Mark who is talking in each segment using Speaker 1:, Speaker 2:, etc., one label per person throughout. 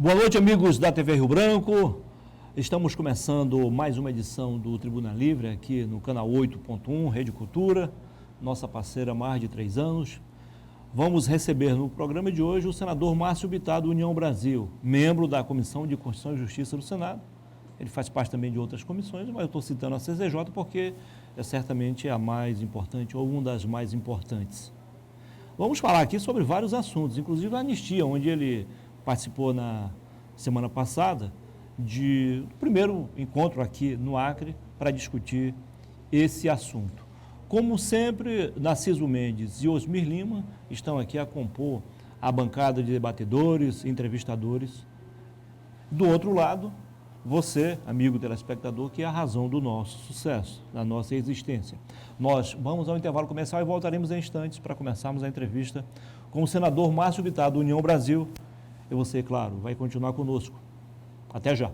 Speaker 1: Boa noite, amigos da TV Rio Branco. Estamos começando mais uma edição do Tribuna Livre aqui no canal 8.1, Rede Cultura, nossa parceira há mais de 3 anos. Vamos receber no programa de hoje o senador Márcio Bittar, do União Brasil, membro da Comissão de Constituição e Justiça do Senado. Ele faz parte também de outras comissões, mas eu estou citando a CCJ porque é certamente a mais importante ou uma das mais importantes. Vamos falar aqui sobre vários assuntos, inclusive a anistia, onde ele participou na semana passada do primeiro encontro aqui no Acre para discutir esse assunto. Como sempre, Narciso Mendes e Osmir Lima estão aqui a compor a bancada de debatedores, entrevistadores. Do outro lado, você, amigo telespectador, que é a razão do nosso sucesso, da nossa existência. Nós vamos ao intervalo comercial e voltaremos em instantes para começarmos a entrevista com o senador Márcio Bittar, do União Brasil. E você, claro, vai continuar conosco. Até já.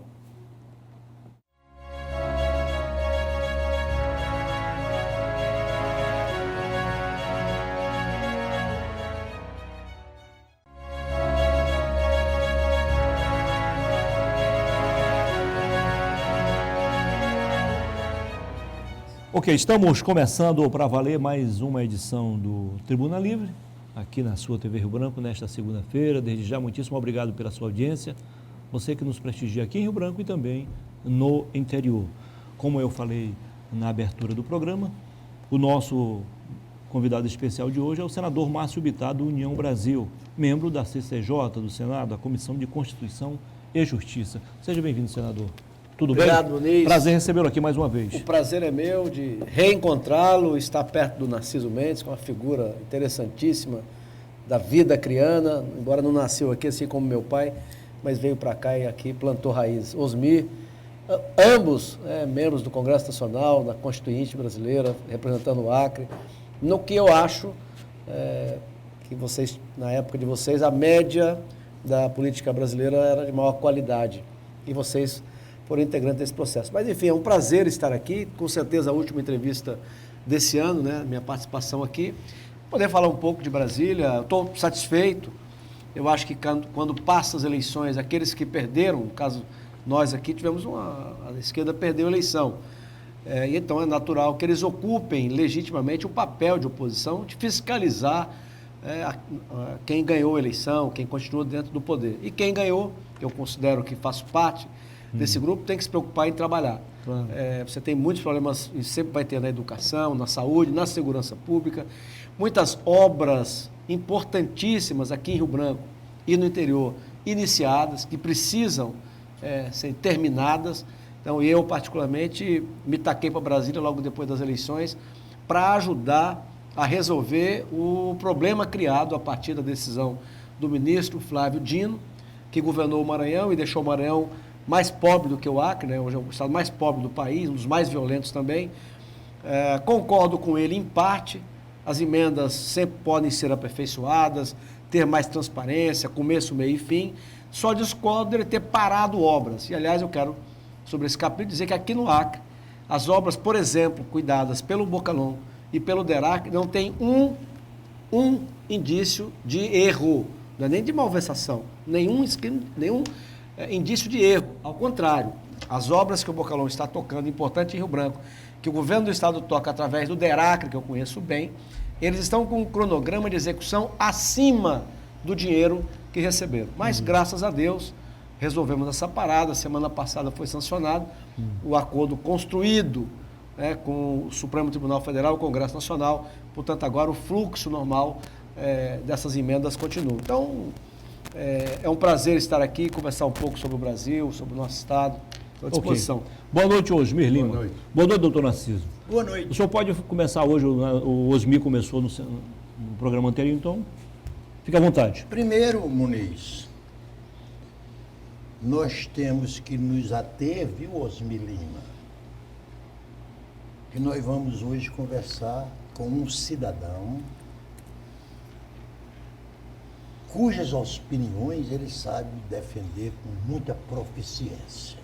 Speaker 1: Ok, estamos começando para valer mais uma edição do Tribuna Livre, aqui na sua TV Rio Branco, nesta segunda-feira. Desde já, muitíssimo obrigado pela sua audiência. Você que nos prestigia aqui em Rio Branco e também no interior. Como eu falei na abertura do programa, o nosso convidado especial de hoje é o senador Márcio Bittar, do União Brasil, membro da CCJ, do Senado, a Comissão de Constituição e Justiça. Seja bem-vindo, senador. Tudo bem?
Speaker 2: Obrigado, Muniz.
Speaker 1: Prazer recebê-lo aqui mais uma vez.
Speaker 2: O prazer é meu de reencontrá-lo, estar perto do Narciso Mendes, que é uma figura interessantíssima da vida acriana, embora não nasceu aqui, assim como meu pai, mas veio para cá e aqui plantou raízes. Osmir, ambos membros do Congresso Nacional, da Constituinte Brasileira, representando o Acre, no que eu acho que vocês, na época de vocês, a média da política brasileira era de maior qualidade, e vocês foram integrantes desse processo. Mas, enfim, é um prazer estar aqui, com certeza a última entrevista desse ano, né, minha participação aqui, poder falar um pouco de Brasília. Estou satisfeito. Eu acho que quando passam as eleições, aqueles que perderam, no caso nós aqui tivemos a esquerda perdeu a eleição, e então é natural que eles ocupem legitimamente o papel de oposição, de fiscalizar quem ganhou a eleição, quem continua dentro do poder. E quem ganhou, que eu considero que faço parte desse grupo, tem que se preocupar em trabalhar. Claro. Você tem muitos problemas, e sempre vai ter na educação, na saúde, na segurança pública, muitas obras importantíssimas aqui em Rio Branco e no interior, iniciadas, que precisam ser terminadas. Então, eu, particularmente, me taquei para Brasília logo depois das eleições para ajudar a resolver o problema criado a partir da decisão do ministro Flávio Dino, que governou o Maranhão e deixou o Maranhão mais pobre do que o Acre, né? Hoje é o estado mais pobre do país, um dos mais violentos também. Concordo com ele em parte, as emendas sempre podem ser aperfeiçoadas, ter mais transparência, começo, meio e fim. Só discordo dele ter parado obras. E, aliás, eu quero, sobre esse capítulo, dizer que aqui no Acre, as obras, por exemplo, cuidadas pelo Bocalon e pelo DERAC, não tem um indício de erro, não é nem de malversação, nenhum indício de erro. Ao contrário, as obras que o Bocalon está tocando, importante em Rio Branco, que o governo do estado toca através do DERAC, que eu conheço bem, eles estão com um cronograma de execução acima do dinheiro que receberam. Mas, graças a Deus, resolvemos essa parada. Semana passada foi sancionado o acordo construído com o Supremo Tribunal Federal, o Congresso Nacional. Portanto, agora o fluxo normal dessas emendas continua. Então, é um prazer estar aqui, conversar um pouco sobre o Brasil, sobre o nosso estado. Estou à disposição.
Speaker 1: Okay. Boa noite, Osmir Lima.
Speaker 3: Boa noite.
Speaker 1: Boa noite, doutor Narciso.
Speaker 3: Boa noite.
Speaker 1: O senhor pode começar hoje, o Osmir começou no programa anterior, então fique à vontade.
Speaker 3: Primeiro, Muniz, nós temos que nos ater, viu, Osmir Lima, que nós vamos hoje conversar com um cidadão cujas opiniões ele sabe defender com muita proficiência.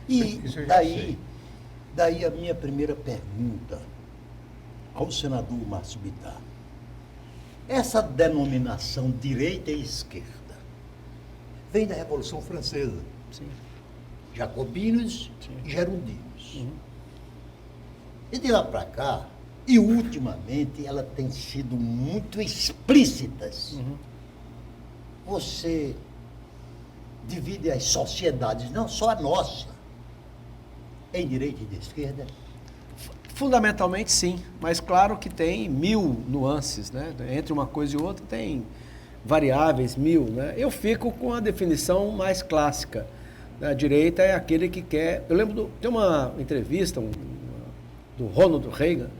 Speaker 3: E daí a minha primeira pergunta ao senador Márcio Bittar. Essa denominação direita e esquerda vem da Revolução Francesa.
Speaker 2: Sim.
Speaker 3: Jacobinos e gerondinos.
Speaker 2: Uhum.
Speaker 3: E de lá para cá, e ultimamente, ela tem sido muito explícitas.
Speaker 2: Uhum.
Speaker 3: Você divide as sociedades, não só a nossa, em direita e de esquerda.
Speaker 2: Fundamentalmente sim, mas claro que tem 1000 nuances, né? Entre uma coisa e outra tem variáveis, 1000, né? Eu fico com a definição mais clássica. A direita é aquele que quer... Eu lembro, tem uma entrevista do Ronald Reagan,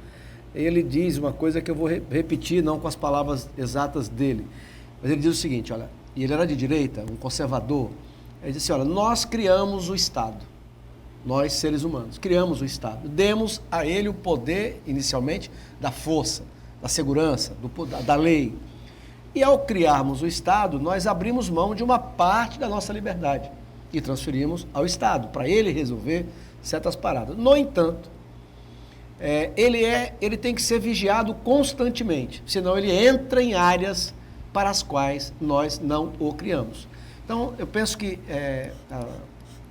Speaker 2: ele diz uma coisa que eu vou repetir, não com as palavras exatas dele, mas ele diz o seguinte, olha, e ele era de direita, um conservador, ele disse assim, olha, nós criamos o Estado, nós seres humanos, criamos o Estado, demos a ele o poder, inicialmente, da força, da segurança, da lei, e ao criarmos o Estado, nós abrimos mão de uma parte da nossa liberdade e transferimos ao Estado, para ele resolver certas paradas. No entanto, ele tem que ser vigiado constantemente, senão ele entra em áreas para as quais nós não o criamos. Então, eu penso que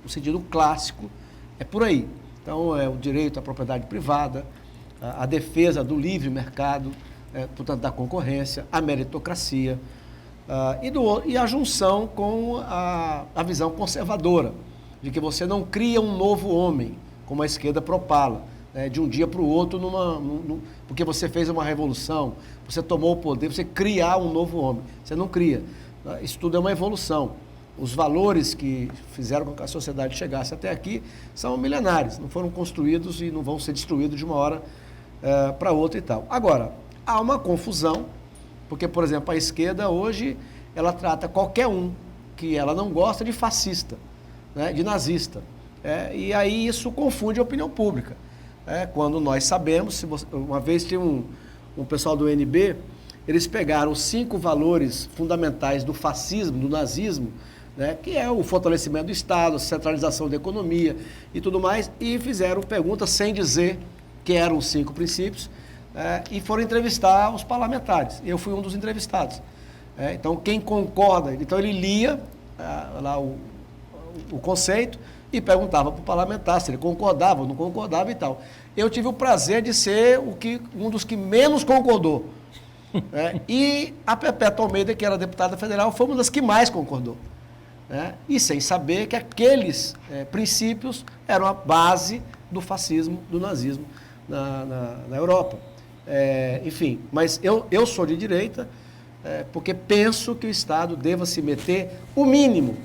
Speaker 2: no sentido clássico é por aí. Então, é o direito à propriedade privada, a defesa do livre mercado, portanto, da concorrência, a meritocracia, e a junção com a visão conservadora, de que você não cria um novo homem, como a esquerda propala, de um dia para o outro, porque você fez uma revolução, você tomou o poder, você criar um novo homem. Você não cria. Isso tudo é uma evolução. Os valores que fizeram com que a sociedade chegasse até aqui são milenares, não foram construídos e não vão ser destruídos de uma hora para outra e tal. Agora, há uma confusão, porque, por exemplo, a esquerda hoje, ela trata qualquer um que ela não gosta de fascista, né, de nazista. E aí isso confunde a opinião pública. Quando nós sabemos, uma vez tinha um pessoal do UNB, eles pegaram os 5 valores fundamentais do fascismo, do nazismo, né, que é o fortalecimento do Estado, a centralização da economia e tudo mais, e fizeram perguntas sem dizer que eram os 5 princípios, e foram entrevistar os parlamentares. Eu fui um dos entrevistados. Então, quem concorda, então ele lia lá o conceito e perguntava para o parlamentar se ele concordava ou não concordava e tal. Eu tive o prazer de ser um dos que menos concordou. E a Perpétua Almeida, que era deputada federal, foi uma das que mais concordou. E sem saber que aqueles princípios eram a base do fascismo, do nazismo na Europa. Enfim, mas eu sou de direita porque penso que o Estado deva se meter o mínimo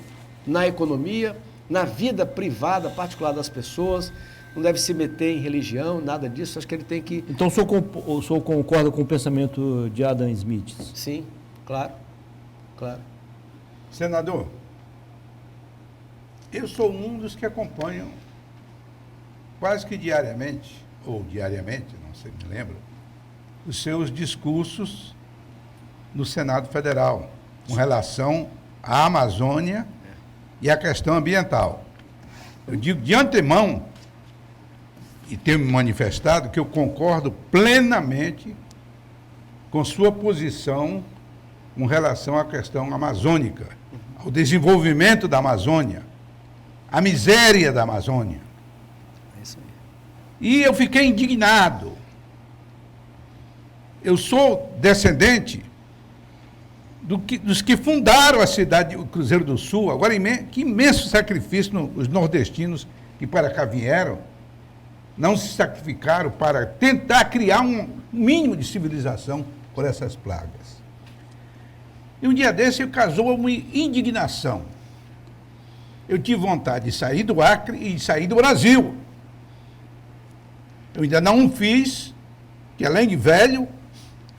Speaker 2: na economia, na vida privada, particular das pessoas, não deve se meter em religião, nada disso, acho que ele tem que...
Speaker 1: Então o senhor concorda com o pensamento de Adam Smith?
Speaker 2: Sim, claro, claro.
Speaker 4: Senador, eu sou um dos que acompanham quase que diariamente, ou diariamente, não sei, me lembro, os seus discursos no Senado Federal, com relação à Amazônia e à questão ambiental. Eu digo de antemão, e tenho me manifestado, que eu concordo plenamente com sua posição com relação à questão amazônica, ao desenvolvimento da Amazônia, à miséria da Amazônia.
Speaker 2: É isso aí.
Speaker 4: E eu fiquei indignado. Eu sou descendente dos que fundaram a cidade de Cruzeiro do Sul. Agora, que imenso sacrifício os nordestinos que para cá vieram, não se sacrificaram para tentar criar um mínimo de civilização por essas plagas. E um dia desse casou uma indignação. Eu tive vontade de sair do Acre e sair do Brasil. Eu ainda não fiz, que além de velho,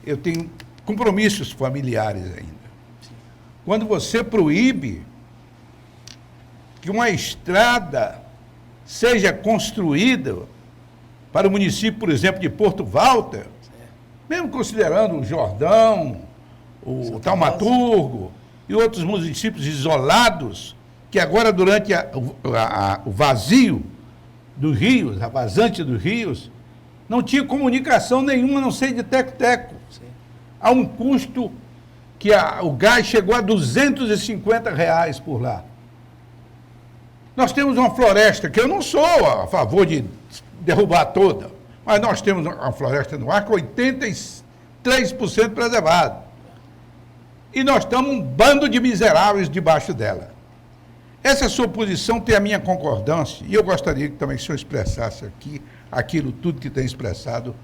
Speaker 4: eu tenho compromissos familiares ainda. Quando você proíbe que uma estrada seja construída para o município, por exemplo, de Porto Walter, mesmo considerando o Jordão, o Taumaturgo e outros municípios isolados, que agora, durante o vazio dos rios, a vazante dos rios, não tinha comunicação nenhuma, a não ser de teco-teco. Há um custo que o gás chegou a R$ 250 por lá. Nós temos uma floresta, que eu não sou a favor de derrubar toda, mas nós temos uma floresta no ar com 83% preservado. E nós estamos um bando de miseráveis debaixo dela. Essa sua posição tem a minha concordância, e eu gostaria que também o senhor expressasse aqui aquilo tudo que tem expressado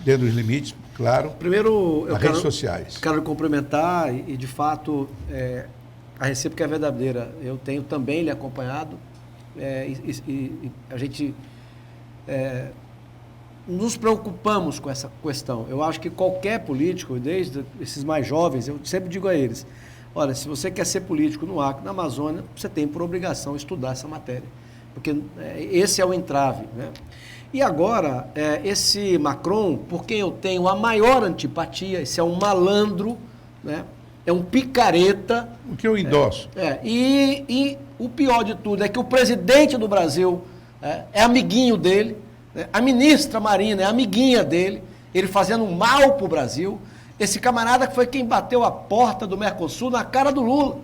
Speaker 4: dentro dos limites, claro,
Speaker 2: primeiro,
Speaker 4: nas redes sociais.
Speaker 2: Quero lhe cumprimentar e de fato, a recíproca é verdadeira. Eu tenho também lhe acompanhado e a gente nos preocupamos com essa questão. Eu acho que qualquer político, desde esses mais jovens, eu sempre digo a eles, olha, se você quer ser político no Acre, na Amazônia, você tem por obrigação estudar essa matéria, porque esse é o entrave, né? E agora, esse Macron, por quem eu tenho a maior antipatia, esse é um malandro, né? É um picareta.
Speaker 4: O que eu endosso.
Speaker 2: E o pior de tudo é que o presidente do Brasil é amiguinho dele, né? A ministra Marina é amiguinha dele, ele fazendo um mal para o Brasil. Esse camarada que foi quem bateu a porta do Mercosul na cara do Lula.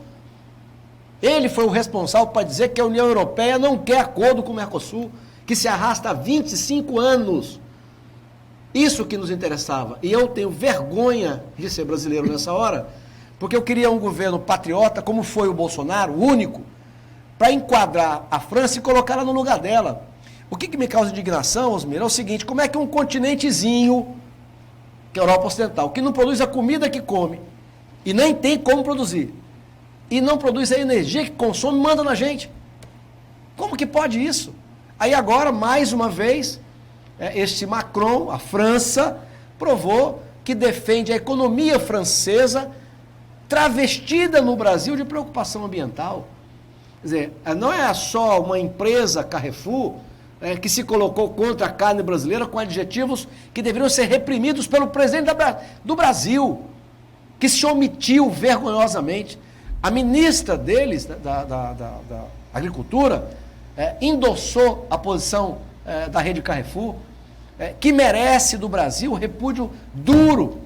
Speaker 2: Ele foi o responsável para dizer que a União Europeia não quer acordo com o Mercosul, que se arrasta há 25 anos. Isso que nos interessava. E eu tenho vergonha de ser brasileiro nessa hora, porque eu queria um governo patriota, como foi o Bolsonaro, único, para enquadrar a França e colocá-la no lugar dela. O que me causa indignação, Osmir, é o seguinte: como é que um continentezinho, que é a Europa Ocidental, que não produz a comida que come, e nem tem como produzir, e não produz a energia que consome, manda na gente? Como que pode isso? Aí agora, mais uma vez, este Macron, a França, provou que defende a economia francesa travestida no Brasil de preocupação ambiental. Quer dizer, não é só uma empresa, Carrefour, que se colocou contra a carne brasileira com adjetivos que deveriam ser reprimidos pelo presidente do Brasil, que se omitiu vergonhosamente. A ministra deles, da Agricultura, endossou a posição da rede Carrefour, que merece do Brasil repúdio duro.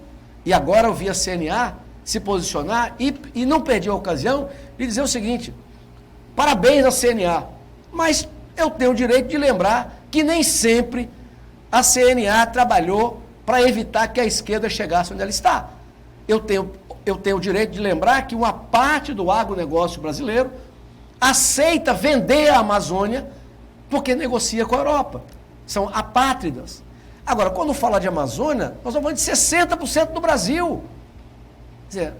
Speaker 2: E agora eu vi a CNA se posicionar e não perdi a ocasião de dizer o seguinte: parabéns à CNA, mas eu tenho o direito de lembrar que nem sempre a CNA trabalhou para evitar que a esquerda chegasse onde ela está. Eu tenho o direito de lembrar que uma parte do agronegócio brasileiro aceita vender a Amazônia porque negocia com a Europa. São apátridas. Agora, quando fala de Amazônia, nós estamos falando de 60% do Brasil. Quer dizer,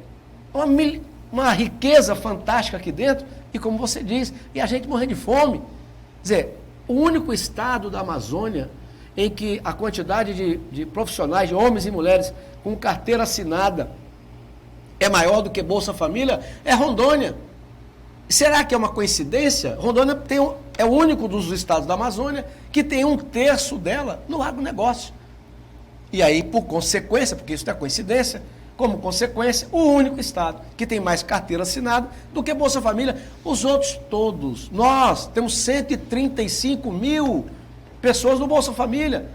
Speaker 2: uma riqueza fantástica aqui dentro, e como você diz, e a gente morrendo de fome. Quer dizer, o único estado da Amazônia em que a quantidade de profissionais, de homens e mulheres com carteira assinada é maior do que Bolsa Família é Rondônia. Será que é uma coincidência? Rondônia é o único dos estados da Amazônia que tem 1/3 dela no agronegócio. E aí, por consequência, porque isso não é coincidência, como consequência, o único estado que tem mais carteira assinada do que Bolsa Família. Os outros todos, nós temos 135 mil pessoas no Bolsa Família.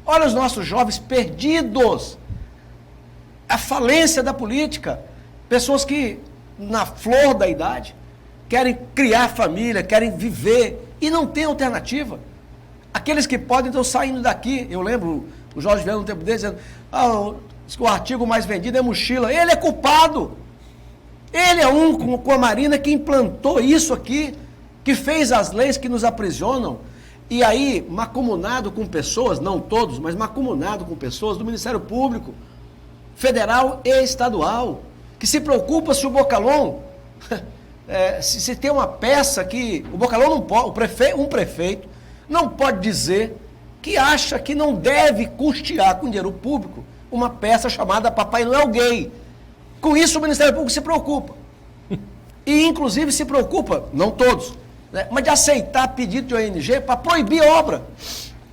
Speaker 2: Olha os nossos jovens perdidos. A falência da política. Pessoas que, na flor da idade, querem criar família, querem viver e não tem alternativa. Aqueles que podem estão saindo daqui. Eu lembro o Jorge Viana no tempo dele dizendo: o artigo mais vendido é mochila. Ele é culpado. Ele é com a Marina que implantou isso aqui, que fez as leis que nos aprisionam. E aí, macumunado com pessoas, não todos, mas macumunado com pessoas do Ministério Público, federal e estadual, que se preocupa se o Bocalhon, se tem uma peça que o Bocalhon não pode, um prefeito não pode dizer que acha que não deve custear com dinheiro público uma peça chamada Papai Noel Gay. Com isso o Ministério Público se preocupa. E inclusive se preocupa, não todos, né, mas de aceitar pedido de ONG para proibir obra.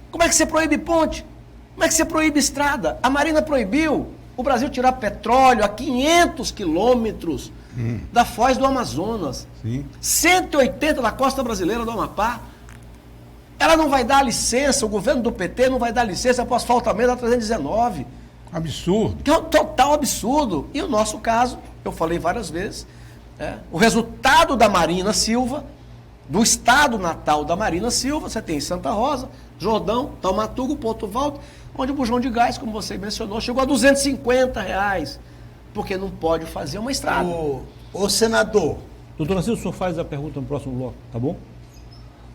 Speaker 2: Como é que você proíbe ponte? Como é que você proíbe estrada? A Marina proibiu o Brasil tirar petróleo a 500 quilômetros da foz do Amazonas. Sim. 180 da costa brasileira do Amapá. Ela não vai dar licença, o governo do PT não vai dar licença para o asfaltamento da 319.
Speaker 4: Absurdo.
Speaker 2: Que é um total absurdo. E o nosso caso, eu falei várias vezes, o resultado da Marina Silva, do estado natal da Marina Silva, você tem Santa Rosa, Jordão, Taumatugo, Porto Valdo, onde o bujão de gás, como você mencionou, chegou a R$250, porque não pode fazer uma estrada.
Speaker 3: Ô senador,
Speaker 1: Doutor Narciso, o senhor faz a pergunta no próximo bloco, tá bom?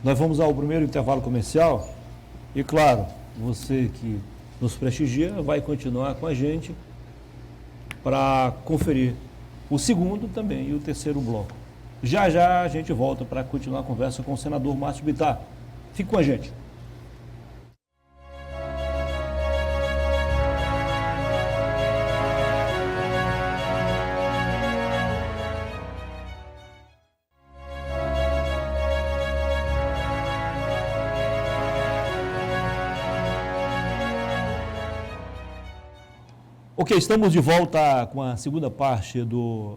Speaker 1: Nós vamos ao primeiro intervalo comercial e, claro, você que nos prestigia vai continuar com a gente para conferir o segundo também e o terceiro bloco. Já já a gente volta para continuar a conversa com o senador Márcio Bittar. Fique com a gente. Ok, estamos de volta com a segunda parte do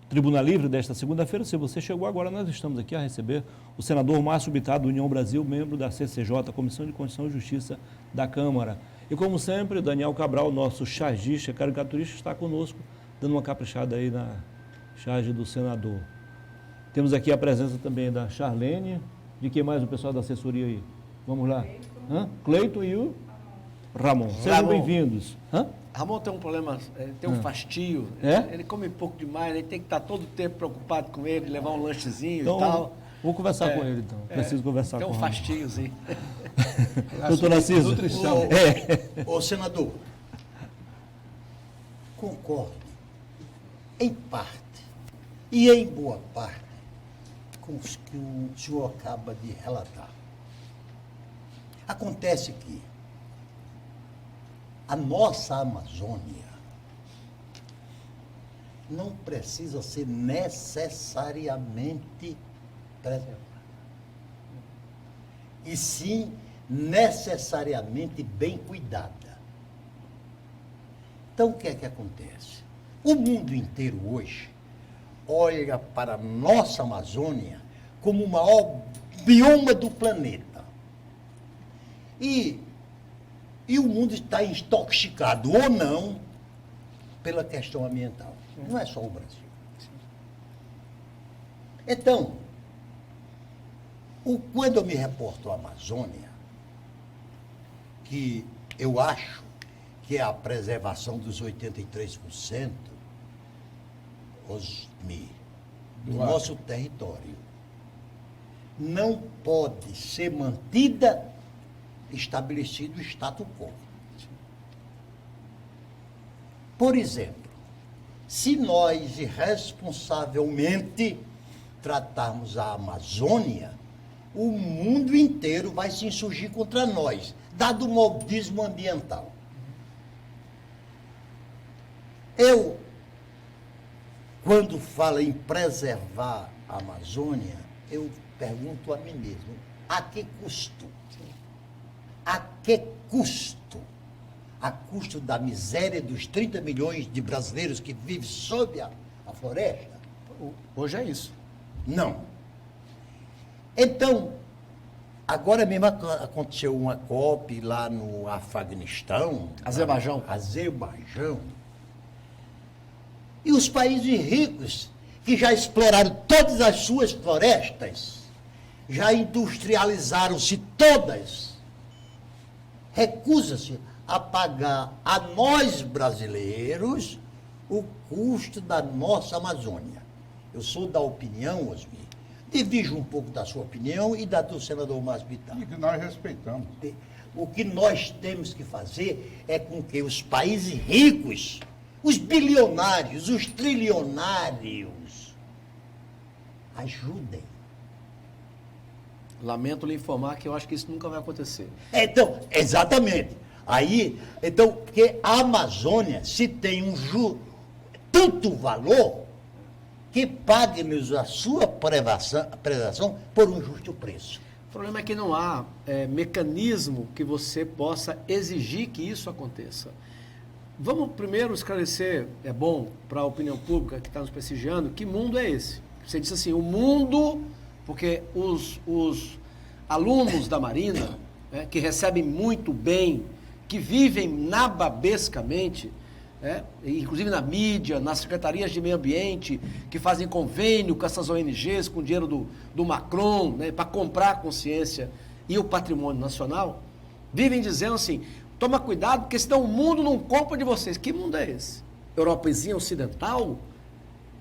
Speaker 1: Tribuna Livre desta segunda-feira. Se você chegou agora, nós estamos aqui a receber o senador Márcio Bittar, do União Brasil, membro da CCJ, Comissão de Constituição e Justiça da Câmara. E como sempre, Daniel Cabral, nosso chargista, caricaturista, está conosco, dando uma caprichada aí na charge do senador. Temos aqui a presença também da Charlene, de quem mais o pessoal da assessoria aí? Vamos lá. Cleiton e o Ramon. Sejam bem-vindos.
Speaker 2: Ramon tem um problema, tem um fastio, ele come pouco demais, ele tem que estar todo o tempo preocupado com ele, levar um lanchezinho
Speaker 1: então,
Speaker 2: e tal.
Speaker 1: Vou conversar com ele, então. Preciso conversar com ele.
Speaker 2: Tem um fastiozinho.
Speaker 1: Doutor Narciso.
Speaker 3: Ô senador, concordo em parte e em boa parte com os que o senhor acaba de relatar. Acontece que a nossa Amazônia não precisa ser necessariamente preservada, e sim necessariamente bem cuidada. Então, o que é que acontece? O mundo inteiro hoje olha para a nossa Amazônia como o maior bioma do planeta. E o mundo está intoxicado ou não pela questão ambiental. Não é só o Brasil. Então, quando eu me reporto à Amazônia, que eu acho que é a preservação dos 83% do nosso território, não pode ser mantida estabelecido o status quo. Por exemplo, se nós irresponsavelmente tratarmos a Amazônia, o mundo inteiro vai se insurgir contra nós, dado o modismo ambiental. Eu, quando falo em preservar a Amazônia, eu pergunto a mim mesmo, a que custo? A que custo? A custo da miséria dos 30 milhões de brasileiros que vivem sob a floresta?
Speaker 2: Hoje é isso.
Speaker 3: Não. Então, agora mesmo aconteceu uma COP lá no Afeganistão.
Speaker 2: Azerbaijão.
Speaker 3: E os países ricos, que já exploraram todas as suas florestas, já industrializaram-se todas, recusa-se a pagar a nós brasileiros o custo da nossa Amazônia. Eu sou da opinião, Osmir, divido um pouco da sua opinião e da do senador Márcio Bittar.
Speaker 4: E que nós respeitamos.
Speaker 3: O que nós temos que fazer é com que os países ricos, os bilionários, os trilionários, ajudem.
Speaker 2: Lamento lhe informar que eu acho que isso nunca vai acontecer.
Speaker 3: Então, exatamente. Então, porque a Amazônia, se tem tanto valor, que pague-nos a sua preservação por um justo preço.
Speaker 2: O problema é que não há mecanismo que você possa exigir que isso aconteça. Vamos primeiro esclarecer, é bom para a opinião pública que está nos prestigiando, que mundo é esse? Você disse assim, o mundo, porque os alunos da Marina, que recebem muito bem que vivem nababescamente, inclusive na mídia, nas secretarias de meio ambiente, que fazem convênio com essas ONGs, com o dinheiro do Macron, né, para comprar a consciência e o patrimônio nacional, vivem dizendo assim, toma cuidado, porque senão o mundo não compra de vocês. Que mundo é esse? Europezinha ocidental?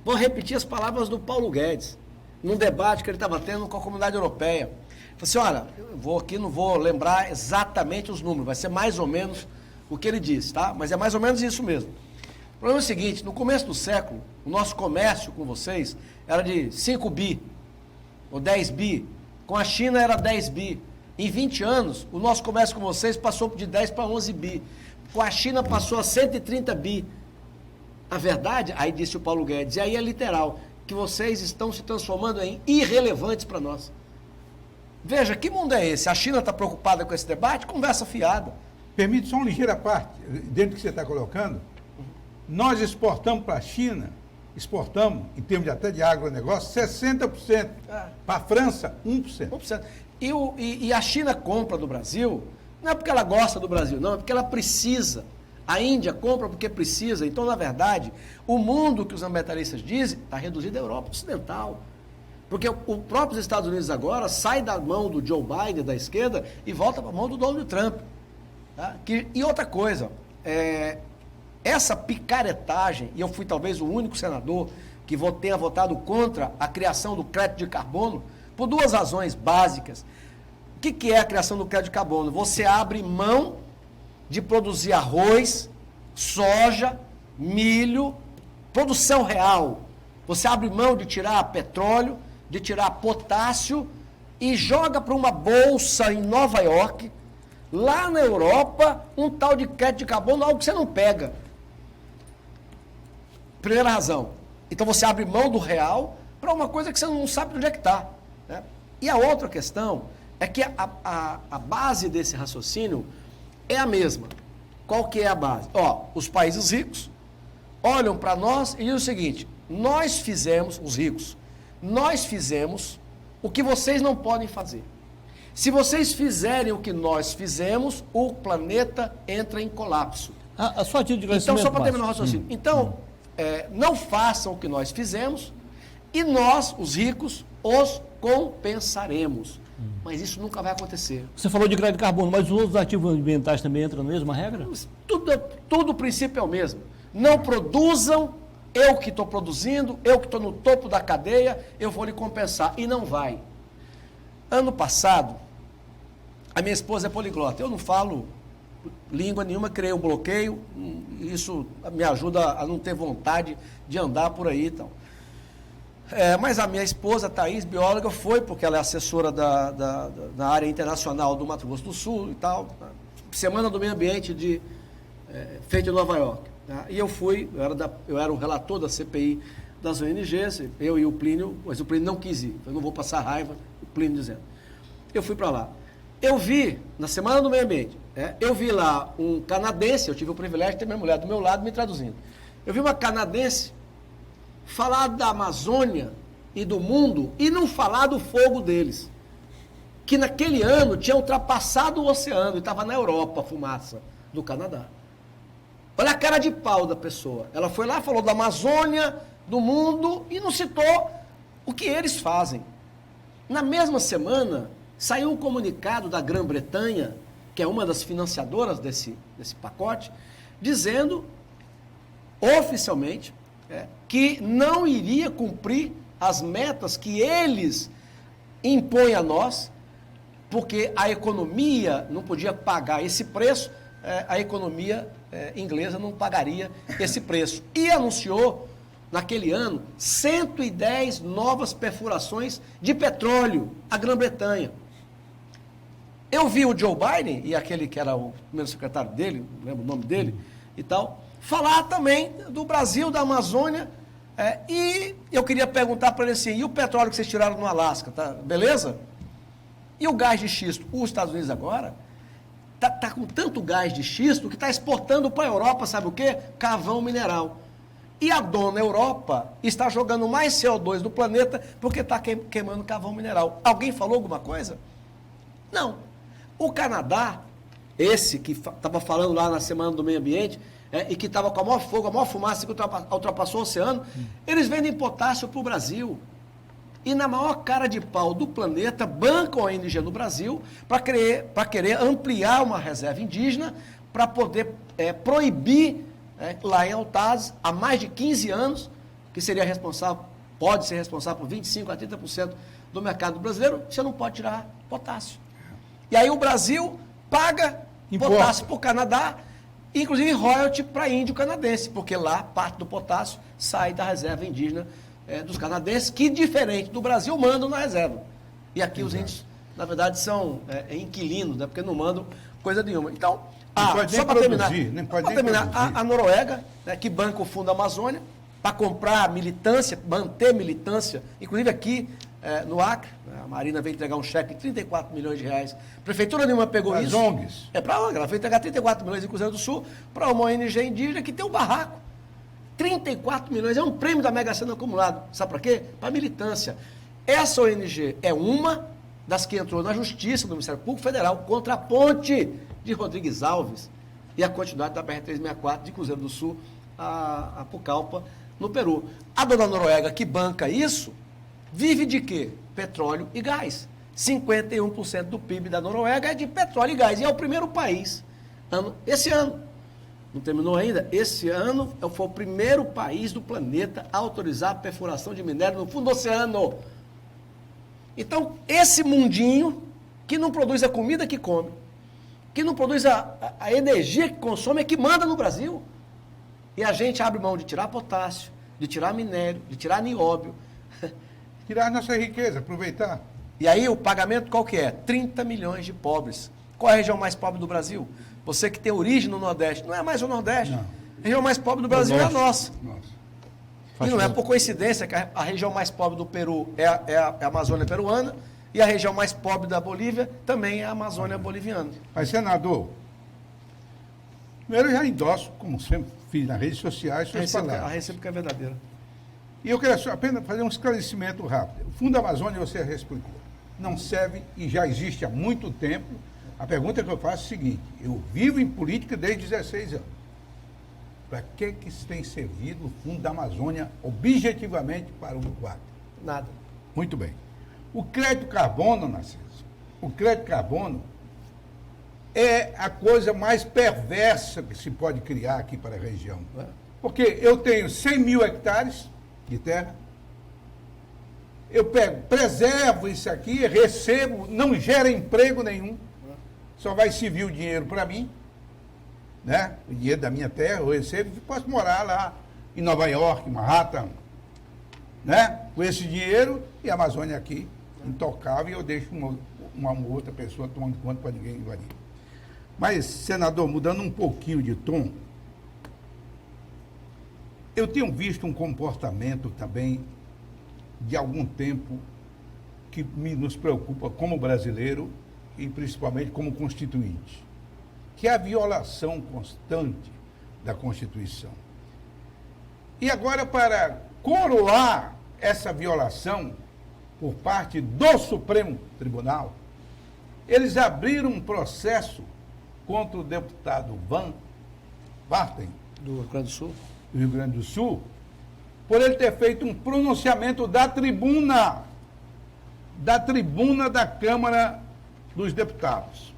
Speaker 2: Vou repetir as palavras do Paulo Guedes, num debate que ele estava tendo com a comunidade europeia. Falei assim, olha, eu vou aqui, não vou lembrar exatamente os números, vai ser mais ou menos o que ele disse, tá? Mas é mais ou menos isso mesmo. O problema é o seguinte, no começo do século, o nosso comércio com vocês era de 5 bi, ou 10 bi, com a China era 10 bi. Em 20 anos, o nosso comércio com vocês passou de 10 para 11 bi. Com a China passou a 130 bi. A verdade, aí disse o Paulo Guedes, e aí é literal, que vocês estão se transformando em irrelevantes para nós. Veja, que mundo é esse? A China está preocupada com esse debate? Conversa fiada.
Speaker 4: Permite só uma ligeira parte, dentro do que você está colocando. Nós exportamos para a China, em termos até de agronegócio, 60%. Para a França, 1%.
Speaker 2: 1%. E a China compra do Brasil, não é porque ela gosta do Brasil, não, é porque ela precisa. A Índia compra porque precisa. Então, na verdade, o mundo que os ambientalistas dizem está reduzido à Europa Ocidental. Porque o próprio Estados Unidos agora sai da mão do Joe Biden, da esquerda, e volta para a mão do Donald Trump. Tá? E outra coisa, essa picaretagem, e eu fui talvez o único senador que tenha votado contra a criação do crédito de carbono, por duas razões básicas. O que é a criação do crédito de carbono? Você abre mão de produzir arroz, soja, milho, produção real. Você abre mão de tirar petróleo, de tirar potássio e joga para uma bolsa em Nova York, lá na Europa, um tal de crédito de carbono, algo que você não pega. Primeira razão. Então você abre mão do real para uma coisa que você não sabe onde é que está. Né? E a outra questão é que a base desse raciocínio é a mesma. Qual que é a base? Os países ricos olham para nós e dizem o seguinte, nós fizemos, os ricos, nós fizemos o que vocês não podem fazer. Se vocês fizerem o que nós fizemos, o planeta entra em colapso.
Speaker 1: Só título de
Speaker 2: então, só para terminar o raciocínio. Então, não façam o que nós fizemos e nós, os ricos, os compensaremos. Mas isso nunca vai acontecer.
Speaker 1: Você falou de crédito de carbono, mas os outros ativos ambientais também entram na mesma regra?
Speaker 2: Tudo o princípio é o mesmo. Não produzam, eu que estou produzindo, eu que estou no topo da cadeia, eu vou lhe compensar. E não vai. Ano passado, a minha esposa é poliglota. Eu não falo língua nenhuma, criei um bloqueio, isso me ajuda a não ter vontade de andar por aí e tal. Mas a minha esposa, Thaís, bióloga, foi, porque ela é assessora da área internacional do Mato Grosso do Sul e tal, Semana do Meio Ambiente feita em Nova York. Tá? E eu fui, eu era o relator da CPI das ONGs, eu e o Plínio, mas o Plínio não quis ir, eu não vou passar raiva, o Plínio dizendo. Eu fui para lá. Eu vi, na Semana do Meio Ambiente, eu vi lá um canadense, eu tive o privilégio de ter minha mulher do meu lado me traduzindo. Eu vi uma canadense falar da Amazônia e do mundo e não falar do fogo deles. Que naquele ano tinha ultrapassado o oceano e estava na Europa a fumaça do Canadá. Olha a cara de pau da pessoa. Ela foi lá, falou da Amazônia, do mundo e não citou o que eles fazem. Na mesma semana, saiu um comunicado da Grã-Bretanha, que é uma das financiadoras desse pacote, dizendo oficialmente que não iria cumprir as metas que eles impõem a nós, porque a economia não podia pagar esse preço, a economia inglesa não pagaria esse preço. E anunciou, naquele ano, 110 novas perfurações de petróleo à Grã-Bretanha. Eu vi o Joe Biden, e aquele que era o primeiro secretário dele, não lembro o nome dele, e tal, falar também do Brasil, da Amazônia, e eu queria perguntar para ele assim, e o petróleo que vocês tiraram no Alasca, tá? Beleza? E o gás de xisto? Os Estados Unidos agora tá com tanto gás de xisto que está exportando para a Europa, sabe o quê? Carvão mineral. E a dona Europa está jogando mais CO2 no planeta porque está queimando carvão mineral. Alguém falou alguma coisa? Não. O Canadá esse que estava falando lá na Semana do Meio Ambiente, e que estava com a maior fogo, a maior fumaça, que ultrapassou o oceano, eles vendem potássio para o Brasil. E na maior cara de pau do planeta, bancam a ONG no Brasil para querer ampliar uma reserva indígena, para poder proibir, lá em Altazes, há mais de 15 anos, que seria responsável, pode ser responsável por 25% a 30% do mercado brasileiro, você não pode tirar potássio. E aí o Brasil paga potássio para o Canadá, inclusive royalty para índio canadense, porque lá parte do potássio sai da reserva indígena dos canadenses, que, diferente do Brasil, mandam na reserva. E aqui os índios, na verdade, são inquilinos, né, porque não mandam coisa nenhuma. Então, só para terminar, a Noruega, né, que banca o Fundo Amazônia, para comprar militância, manter militância, inclusive aqui no Acre, né, a Marina veio entregar um cheque de 34 milhões de reais. A prefeitura nenhuma pegou
Speaker 4: para
Speaker 2: isso.
Speaker 4: ONGs.
Speaker 2: Para ONG, ela veio entregar 34 milhões em Cruzeiro do Sul para uma ONG indígena que tem um barraco. 34 milhões, é um prêmio da Mega Sena acumulado. Sabe para quê? Para militância. Essa ONG é uma das que entrou na Justiça do Ministério Público Federal contra a ponte de Rodrigues Alves e a continuidade da BR-364 de Cruzeiro do Sul a Pucallpa, no Peru. A dona Noruega, que banca isso, vive de quê? Petróleo e gás. 51% do PIB da Noruega é de petróleo e gás. E é o primeiro país, esse ano, não terminou ainda, esse ano foi o primeiro país do planeta a autorizar a perfuração de minério no fundo do oceano. Então, esse mundinho, que não produz a comida que come, que não produz a energia que consome, é que manda no Brasil. E a gente abre mão de tirar potássio, de tirar minério, de tirar nióbio.
Speaker 4: Tirar a nossa riqueza, aproveitar.
Speaker 2: E aí o pagamento qual que é? 30 milhões de pobres. Qual é a região mais pobre do Brasil? Você que tem origem no Nordeste, não é mais o Nordeste. Não. A região mais pobre do Brasil é a nossa. E não é por coincidência que a região mais pobre do Peru é a Amazônia peruana e a região mais pobre da Bolívia também é a Amazônia boliviana.
Speaker 4: Mas, senador, primeiro eu já endosso, como sempre fiz nas redes sociais, suas palavras.
Speaker 2: A recíproca é verdadeira.
Speaker 4: E eu quero apenas fazer um esclarecimento rápido. O Fundo Amazônia, você já explicou, não serve e já existe há muito tempo. A pergunta que eu faço é a seguinte: eu vivo em política desde 16 anos. Para que tem servido o Fundo da Amazônia objetivamente para o Acre?
Speaker 2: Nada.
Speaker 4: Muito bem. O crédito carbono, Narciso, o crédito carbono é a coisa mais perversa que se pode criar aqui para a região. Porque eu tenho 100 mil hectares de terra, eu preservo isso aqui, recebo, não gera emprego nenhum, só vai servir o dinheiro para mim, né? O dinheiro da minha terra, eu recebo e posso morar lá em Nova York, Manhattan, né? Com esse dinheiro e a Amazônia aqui, intocável, e eu deixo uma outra pessoa tomando conta para ninguém invadir. Mas, senador, mudando um pouquinho de tom, eu tenho visto um comportamento também de algum tempo que nos preocupa como brasileiro e principalmente como constituinte, que é a violação constante da Constituição. E agora, para coroar essa violação por parte do Supremo Tribunal, eles abriram um processo contra o deputado Van Basten,
Speaker 2: do Rio Grande do Sul,
Speaker 4: por ele ter feito um pronunciamento da tribuna da Câmara dos Deputados.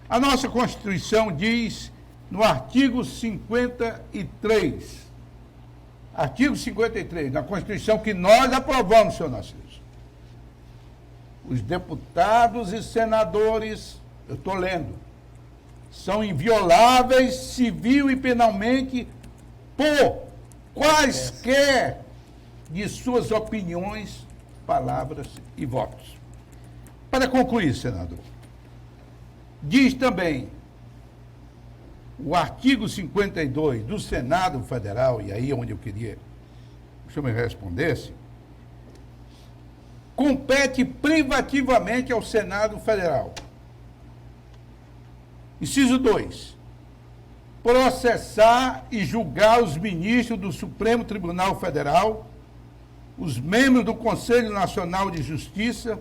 Speaker 4: A nossa Constituição diz, no artigo 53, na Constituição que nós aprovamos, senhor Narciso, os deputados e senadores, eu estou lendo, são invioláveis civil e penalmente por quaisquer de suas opiniões, palavras e votos. Para concluir, senador, diz também o artigo 52 do Senado Federal, e aí é onde eu queria que o senhor me respondesse, compete privativamente ao Senado Federal. Inciso 2. Processar e julgar os ministros do Supremo Tribunal Federal, os membros do Conselho Nacional de Justiça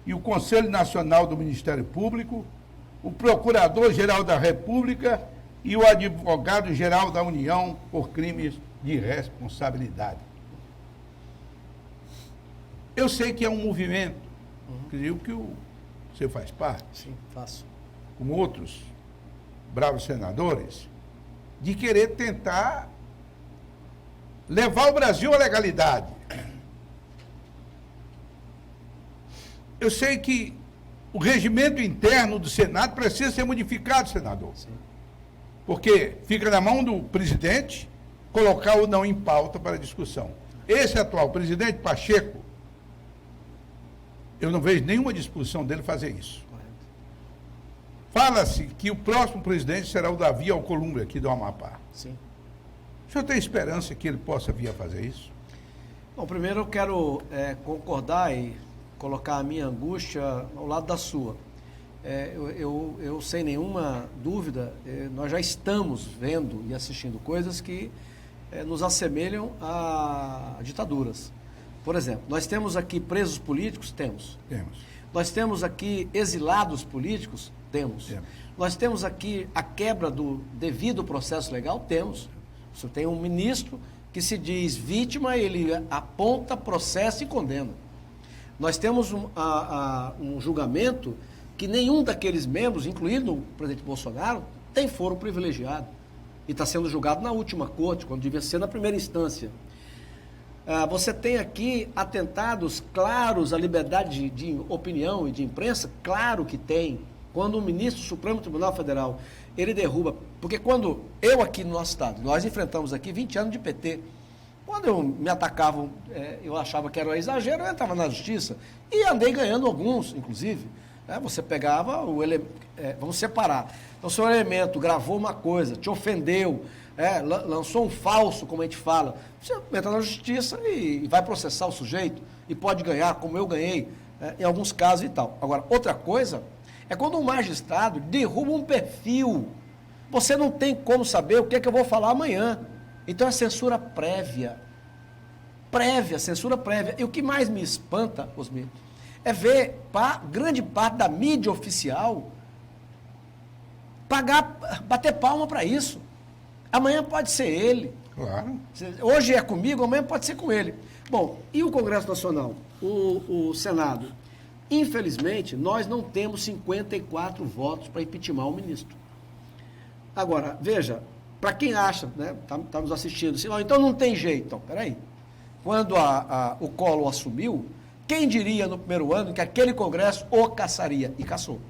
Speaker 4: e o Conselho Nacional do Ministério Público, o Procurador-Geral da República e o Advogado-Geral da União por crimes de responsabilidade. Eu sei que é um movimento, creio que você faz parte,
Speaker 2: Sim, faço.
Speaker 4: com outros bravos senadores, de querer tentar levar o Brasil à legalidade. Eu sei que o regimento interno do Senado precisa ser modificado, senador.
Speaker 2: Sim.
Speaker 4: Porque fica na mão do presidente colocar ou não em pauta para discussão. Esse atual presidente, Pacheco, eu não vejo nenhuma disposição dele fazer isso.
Speaker 2: Correto.
Speaker 4: Fala-se que o próximo presidente será o Davi Alcolumbre, aqui do Amapá.
Speaker 2: Sim.
Speaker 4: O senhor tem esperança que ele possa vir a fazer isso?
Speaker 2: Bom, primeiro eu quero concordar e colocar a minha angústia ao lado da sua. Eu sem nenhuma dúvida, nós já estamos vendo e assistindo coisas que nos assemelham a ditaduras. Por exemplo, nós temos aqui presos políticos? Temos.
Speaker 4: Temos.
Speaker 2: Nós temos aqui exilados políticos? Temos.
Speaker 4: Temos.
Speaker 2: Nós temos aqui a quebra do devido processo legal? Temos. Você tem um ministro que se diz vítima, ele aponta, processa e condena. Nós temos um julgamento que nenhum daqueles membros, incluindo o presidente Bolsonaro, tem foro privilegiado. E está sendo julgado na última corte, quando devia ser na primeira instância. Você tem aqui atentados claros à liberdade de opinião e de imprensa? Claro que tem. Quando o ministro do Supremo Tribunal Federal, ele derruba... Porque quando eu aqui no nosso estado, nós enfrentamos aqui 20 anos de PT. Quando me atacavam, eu achava que era um exagero, eu entrava na justiça e andei ganhando alguns, inclusive. Você pegava o elemento... vamos separar. Então, se o elemento gravou uma coisa, te ofendeu, lançou um falso, como a gente fala, você entra na justiça e vai processar o sujeito e pode ganhar, como eu ganhei, em alguns casos e tal. Agora, outra coisa é quando um magistrado derruba um perfil. Você não tem como saber o que é que eu vou falar amanhã. Então, é censura prévia. Censura prévia. E o que mais me espanta, Osmir, é ver grande parte da mídia oficial bater palma para isso. Amanhã pode ser ele.
Speaker 4: Claro.
Speaker 2: Hoje é comigo, amanhã pode ser com ele. Bom, e o Congresso Nacional? O Senado? Infelizmente, nós não temos 54 votos para impeachment o ministro. Agora, veja, para quem acha, tá nos assistindo, assim, então não tem jeito. Então, peraí. Quando o Collor assumiu, quem diria no primeiro ano que aquele Congresso o caçaria? E caçou.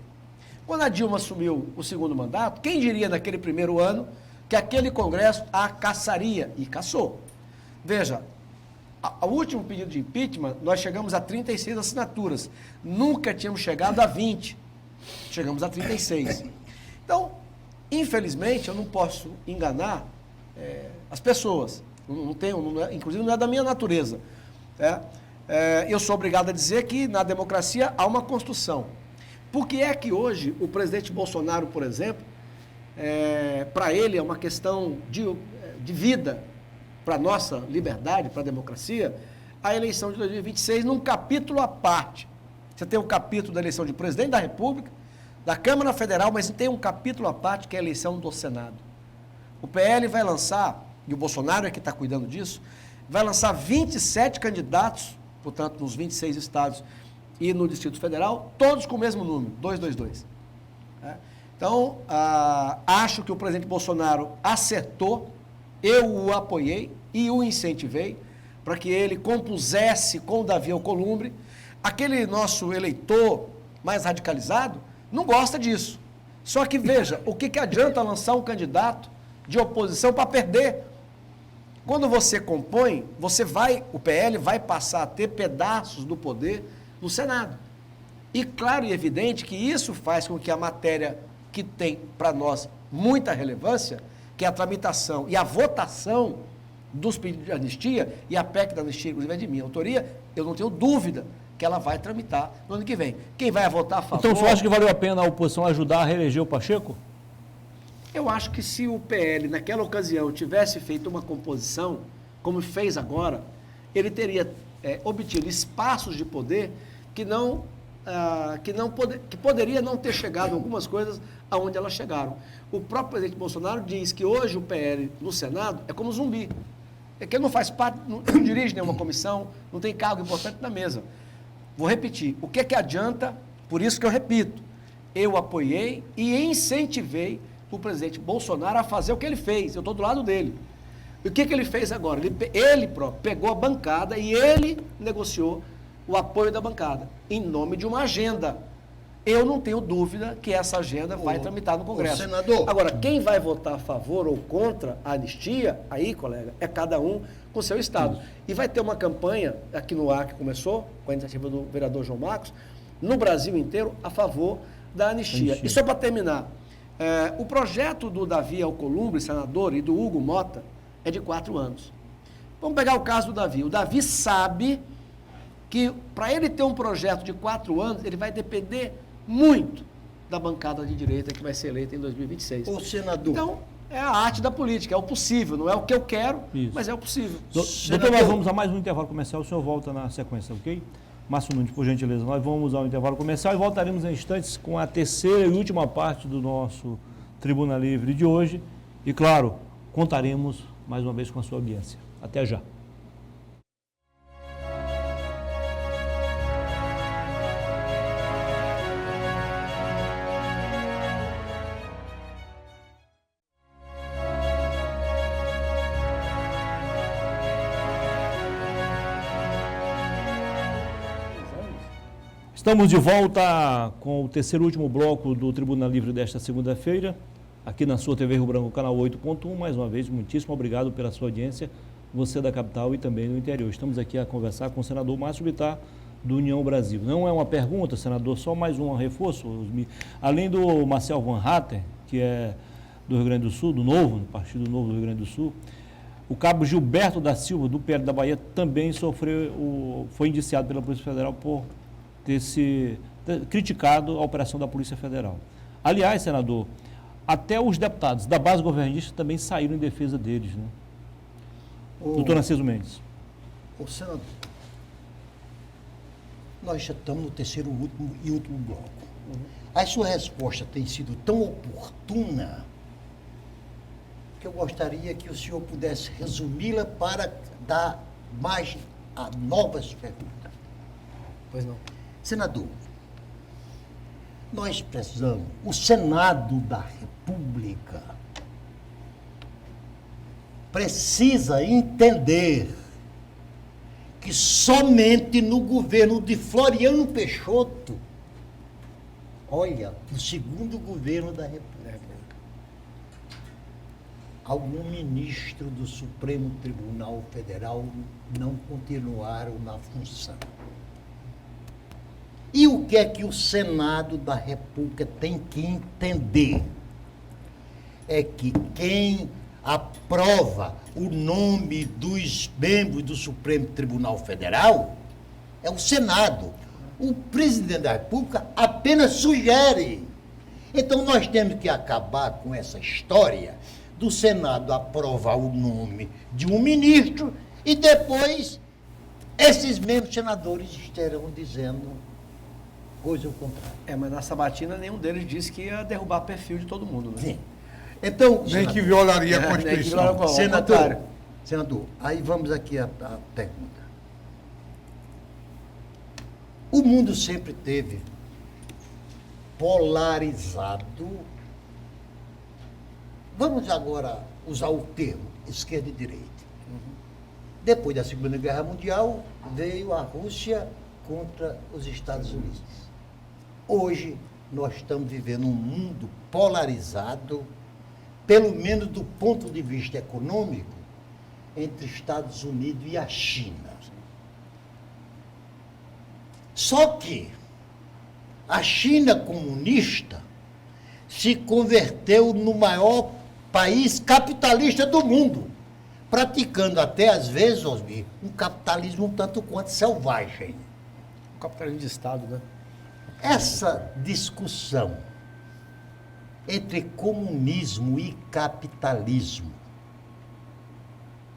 Speaker 2: Quando a Dilma assumiu o segundo mandato, quem diria naquele primeiro ano que aquele Congresso a caçaria? E caçou. Veja, o último pedido de impeachment, nós chegamos a 36 assinaturas. Nunca tínhamos chegado a 20. Chegamos a 36. Então, infelizmente, eu não posso enganar as pessoas. Inclusive, não é da minha natureza. Eu sou obrigado a dizer que na democracia há uma construção. Por que é que hoje o presidente Bolsonaro, por exemplo, para ele é uma questão de vida, para a nossa liberdade, para a democracia, a eleição de 2026 num capítulo à parte. Você tem o capítulo da eleição de presidente da República, da Câmara Federal, mas tem um capítulo à parte que é a eleição do Senado. O PL vai lançar, e o Bolsonaro é que está cuidando disso, vai lançar 27 candidatos, portanto, nos 26 estados e no Distrito Federal, todos com o mesmo número, 222. Então, acho que o presidente Bolsonaro acertou, eu o apoiei e o incentivei para que ele compusesse com o Davi Alcolumbre. Aquele nosso eleitor mais radicalizado não gosta disso. Só que, veja, o que adianta lançar um candidato de oposição para perder? Quando você compõe, o PL vai passar a ter pedaços do poder no Senado. E claro e evidente que isso faz com que a matéria que tem para nós muita relevância, que é a tramitação e a votação dos pedidos de anistia, e a PEC da anistia, inclusive, é de minha autoria, eu não tenho dúvida que ela vai tramitar no ano que vem. Quem vai votar a favor...
Speaker 1: Então, você acha que valeu a pena a oposição ajudar a reeleger o Pacheco?
Speaker 2: Eu acho que se o PL, naquela ocasião, tivesse feito uma composição, como fez agora, ele teria obtido espaços de poder que não que poderia não ter chegado algumas coisas aonde elas chegaram. O próprio presidente Bolsonaro diz que hoje o PL no Senado é como zumbi. É que ele não faz parte, não dirige nenhuma comissão, não tem cargo importante na mesa. Vou repetir, o que adianta, por isso que eu repito, eu apoiei e incentivei o presidente Bolsonaro a fazer o que ele fez, eu estou do lado dele. E o que ele fez agora? Ele próprio pegou a bancada e ele negociou o apoio da bancada, em nome de uma agenda. Eu não tenho dúvida que essa agenda vai tramitar no Congresso.
Speaker 3: Senador.
Speaker 2: Agora, quem vai votar a favor ou contra a anistia, aí, colega, é cada um com seu estado. E vai ter uma campanha, aqui no Acre começou, com a iniciativa do vereador João Marcos, no Brasil inteiro, a favor da anistia. E só para terminar, o projeto do Davi Alcolumbre, senador, e do Hugo Mota, é de 4 anos. Vamos pegar o caso do Davi. O Davi sabe que para ele ter um projeto de 4 anos, ele vai depender muito da bancada de direita que vai ser eleita em 2026.
Speaker 3: Ô, senador.
Speaker 2: Então, é a arte da política, é o possível, não é o que eu quero,
Speaker 1: Isso.
Speaker 2: mas é o possível.
Speaker 1: Doutor, nós vamos a mais um intervalo comercial, o senhor volta na sequência, ok? Márcio Nunes, por gentileza, nós vamos ao intervalo comercial e voltaremos em instantes com a terceira e última parte do nosso Tribuna Livre de hoje. E, claro, contaremos mais uma vez com a sua audiência. Até já. Estamos de volta com o terceiro e último bloco do Tribuna Livre desta segunda-feira, aqui na sua TV Rio Branco, canal 8.1. Mais uma vez, muitíssimo obrigado pela sua audiência, você da capital e também do interior. Estamos aqui a conversar com o senador Márcio Bittar, do União Brasil. Não é uma pergunta, senador, só mais um reforço. Além do Marcel Van Hatten, que é do Rio Grande do Sul, do Novo, do Partido Novo do Rio Grande do Sul, o cabo Gilberto da Silva, do PL da Bahia, também foi indiciado pela Polícia Federal por ter criticado a operação da Polícia Federal. Aliás, senador, até os deputados da base governista também saíram em defesa deles, né? Doutor Narciso Mendes.
Speaker 3: Ô, senador, nós já estamos no terceiro e último bloco. A sua resposta tem sido tão oportuna que eu gostaria que o senhor pudesse resumi-la para dar margem a novas perguntas.
Speaker 2: Pois não.
Speaker 3: Senador, nós precisamos, o Senado da República precisa entender que somente no governo de Floriano Peixoto, olha, o segundo governo da República, algum ministro do Supremo Tribunal Federal não continuaram na função. E o que é que o Senado da República tem que entender? É que quem aprova o nome dos membros do Supremo Tribunal Federal é o Senado. O presidente da República apenas sugere. Então nós temos que acabar com essa história do Senado aprovar o nome de um ministro e depois esses mesmos senadores estarão dizendo coisa ao contrário.
Speaker 2: Mas na sabatina nenhum deles disse que ia derrubar perfil de todo mundo, né?
Speaker 3: Sim. Então,
Speaker 4: Nem que violaria a Constituição.
Speaker 3: Senador, aí vamos aqui a pergunta. O mundo sempre teve polarizado. Vamos agora usar o termo esquerda e direita. Depois da Segunda Guerra Mundial, veio a Rússia contra os Estados Unidos. Hoje, nós estamos vivendo um mundo polarizado, pelo menos do ponto de vista econômico, entre Estados Unidos e a China. Só que a China comunista se converteu no maior país capitalista do mundo, praticando até, às vezes, Osmir, um capitalismo um tanto quanto selvagem.
Speaker 2: O capitalismo de Estado, né?
Speaker 3: Essa discussão entre comunismo e capitalismo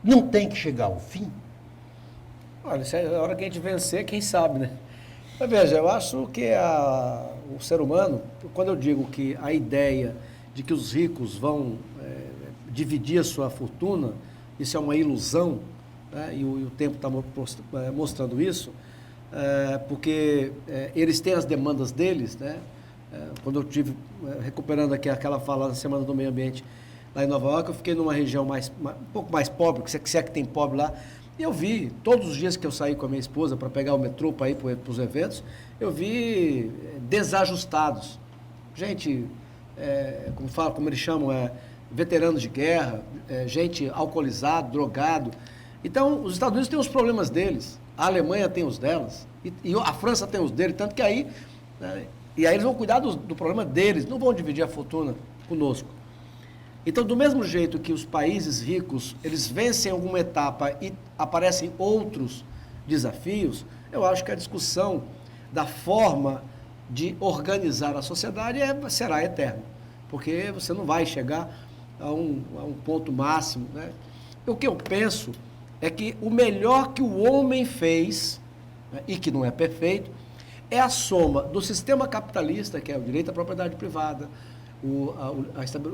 Speaker 3: não tem que chegar ao fim?
Speaker 2: Olha, se é a hora que a gente vencer, quem sabe, né? Mas veja, eu acho que o ser humano, quando eu digo que a ideia de que os ricos vão dividir a sua fortuna, isso é uma ilusão, né? E o tempo está mostrando isso, porque eles têm as demandas deles, né? Quando eu estive recuperando aqui aquela fala na Semana do Meio Ambiente lá em Nova York, eu fiquei numa região um pouco mais pobre, se é que tem pobre lá, e eu vi, todos os dias que eu saí com a minha esposa para pegar o metrô para ir para os eventos, eu vi desajustados. Gente, como eles chamam, veteranos de guerra, gente alcoolizada, drogado. Então, os Estados Unidos têm os problemas deles, a Alemanha tem os delas, e a França tem os deles, tanto que aí... E aí eles vão cuidar do problema deles, não vão dividir a fortuna conosco. Então, do mesmo jeito que os países ricos, eles vencem alguma etapa e aparecem outros desafios, eu acho que a discussão da forma de organizar a sociedade será eterna, porque você não vai chegar a um ponto máximo, né? O que eu penso é que o melhor que o homem fez, né, e que não é perfeito, é a soma do sistema capitalista, que é o direito à propriedade privada, o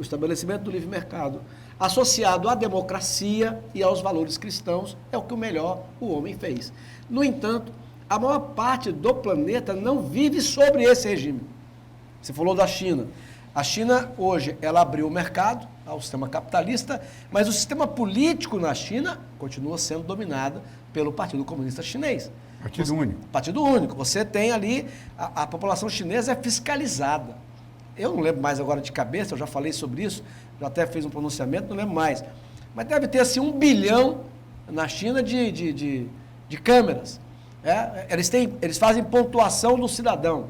Speaker 2: estabelecimento do livre mercado, associado à democracia e aos valores cristãos, é o que o melhor o homem fez. No entanto, a maior parte do planeta não vive sobre esse regime. Você falou da China. A China, hoje, ela abriu o mercado ao sistema capitalista, mas o sistema político na China continua sendo dominado pelo Partido Comunista Chinês.
Speaker 4: Partido único.
Speaker 2: Partido único. Você tem ali, a população chinesa é fiscalizada. Eu não lembro mais agora de cabeça, eu já falei sobre isso, já até fiz um pronunciamento, não lembro mais. Mas deve ter assim 1 bilhão na China de câmeras. Eles fazem pontuação do cidadão.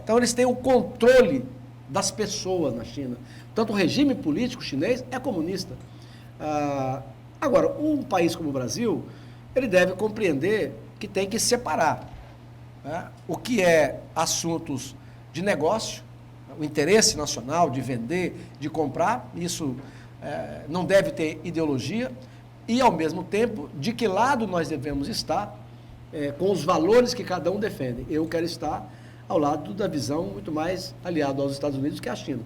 Speaker 2: Então eles têm o controle das pessoas na China. Portanto, o regime político chinês é comunista. Agora, um país como o Brasil, ele deve compreender que tem que separar, né, o que é assuntos de negócio, o interesse nacional de vender, de comprar, isso não deve ter ideologia, e, ao mesmo tempo, de que lado nós devemos estar com os valores que cada um defende. Eu quero estar ao lado da visão muito mais aliado aos Estados Unidos que à China.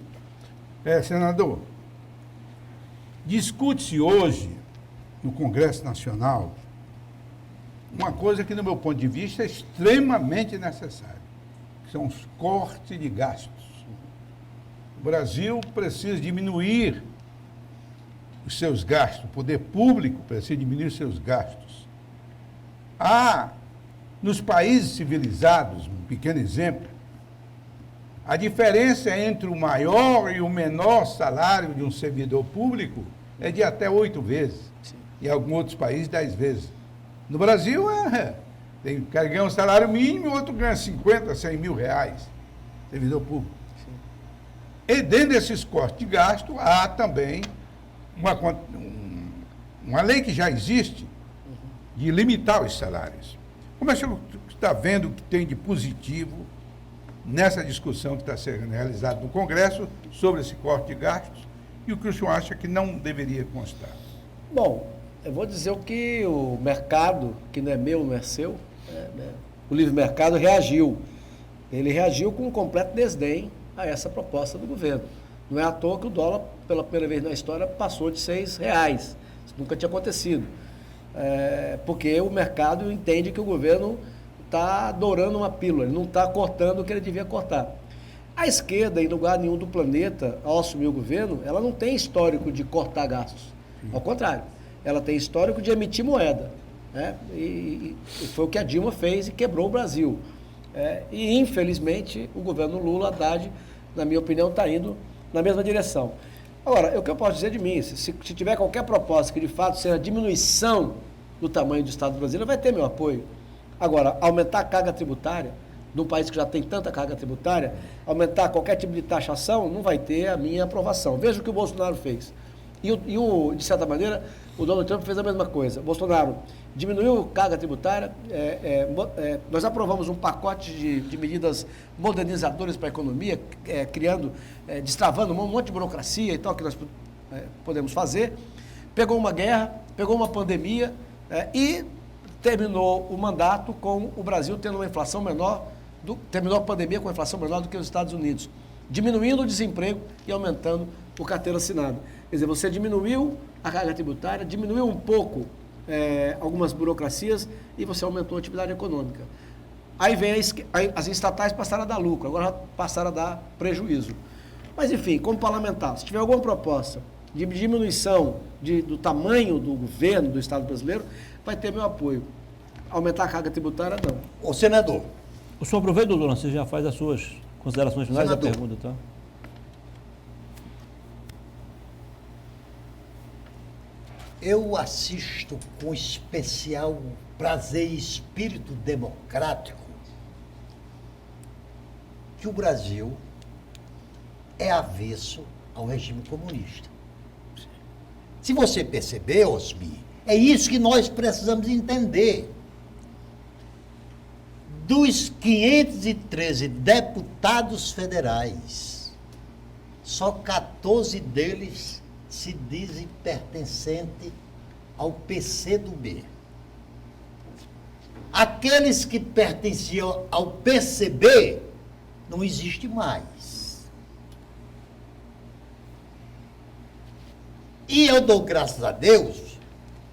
Speaker 4: Senador, discute-se hoje no Congresso Nacional uma coisa que, do meu ponto de vista, é extremamente necessária, que são os cortes de gastos. O Brasil precisa diminuir os seus gastos, o poder público precisa diminuir os seus gastos. Nos países civilizados, um pequeno exemplo, a diferença entre o maior e o menor salário de um servidor público é de até 8 vezes. Sim. E em alguns outros países, 10 vezes. No Brasil, tem um cara que ganha um salário mínimo e outro ganha 50, 100 mil reais, servidor público. Sim. E dentro desses cortes de gasto, há também uma lei que já existe de limitar os salários. Como é que o senhor está vendo o que tem de positivo nessa discussão que está sendo realizada no Congresso sobre esse corte de gastos e o que o senhor acha que não deveria constar?
Speaker 2: Bom, eu vou dizer o que o mercado, que não é meu, não é seu, o livre mercado reagiu. Ele reagiu com um completo desdém a essa proposta do governo. Não é à toa que o dólar, pela primeira vez na história, passou de R$6. Isso nunca tinha acontecido. Porque o mercado entende que o governo está dourando uma pílula, ele não está cortando o que ele devia cortar. A esquerda, em lugar nenhum do planeta, ao assumir o governo, ela não tem histórico de cortar gastos. Ao contrário, ela tem histórico de emitir moeda. Né? E foi o que a Dilma fez e quebrou o Brasil. E, infelizmente, o governo Lula, Haddad, na minha opinião, está indo na mesma direção. Agora, o que eu posso dizer de mim, se tiver qualquer proposta que, de fato, seja a diminuição do tamanho do Estado brasileiro, vai ter meu apoio. Agora, aumentar a carga tributária, num país que já tem tanta carga tributária, aumentar qualquer tipo de taxação, não vai ter a minha aprovação. Veja o que o Bolsonaro fez. De certa maneira, o Donald Trump fez a mesma coisa. O Bolsonaro diminuiu a carga tributária, nós aprovamos um pacote de medidas modernizadoras para a economia, destravando um monte de burocracia e tal, que nós podemos fazer. Pegou uma guerra, pegou uma pandemia e terminou o mandato com o Brasil tendo uma inflação menor, terminou a pandemia com uma inflação menor do que os Estados Unidos, diminuindo o desemprego e aumentando o carteira assinada. Quer dizer, você diminuiu a carga tributária, diminuiu um pouco algumas burocracias e você aumentou a atividade econômica. Aí vem as estatais passaram a dar lucro, agora passaram a dar prejuízo. Mas, enfim, como parlamentar, se tiver alguma proposta de diminuição do tamanho do governo do Estado brasileiro, vai ter meu apoio. Aumentar a carga tributária, não.
Speaker 3: Ô, senador,
Speaker 1: O senhor aproveita, doutor, você já faz as suas considerações finais da
Speaker 3: Senador.
Speaker 1: pergunta, tá?
Speaker 3: eu assisto com especial prazer e espírito democrático que o Brasil é avesso ao regime comunista. Se você perceber, Osmi, é isso que nós precisamos entender. Dos 513 deputados federais, só 14 deles se dizem pertencentes ao PCdoB. Aqueles que pertenciam ao PCB não existe mais. E eu dou graças a Deus,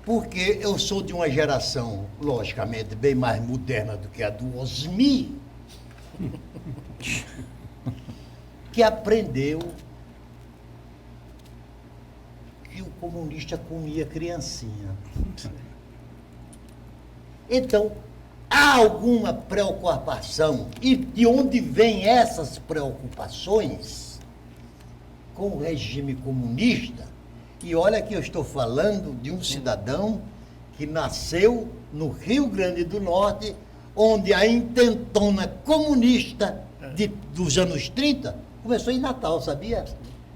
Speaker 3: porque eu sou de uma geração, logicamente, bem mais moderna do que a do Osmi, que aprendeu que o comunista comia criancinha. Então, há alguma preocupação, e de onde vêm essas preocupações com o regime comunista? E olha que eu estou falando de um cidadão que nasceu no Rio Grande do Norte, onde a intentona comunista dos anos 30 começou em Natal, sabia?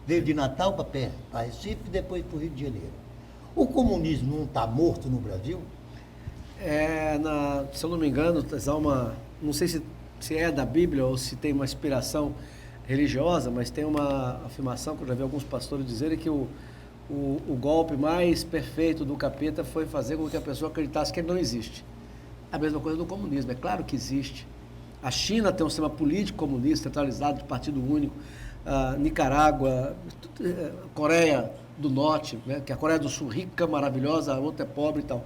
Speaker 3: Veio de Natal para Recife e depois para o Rio de Janeiro. O comunismo não está morto no Brasil?
Speaker 2: Se eu não me engano, não sei se é da Bíblia ou se tem uma inspiração religiosa, mas tem uma afirmação que eu já vi alguns pastores dizerem que o golpe mais perfeito do capeta foi fazer com que a pessoa acreditasse que ele não existe. A mesma coisa do comunismo, é claro que existe. A China tem um sistema político comunista, centralizado, de partido único. Nicarágua, Coreia do Norte, né, que a Coreia do Sul rica, maravilhosa, a outra é pobre e tal.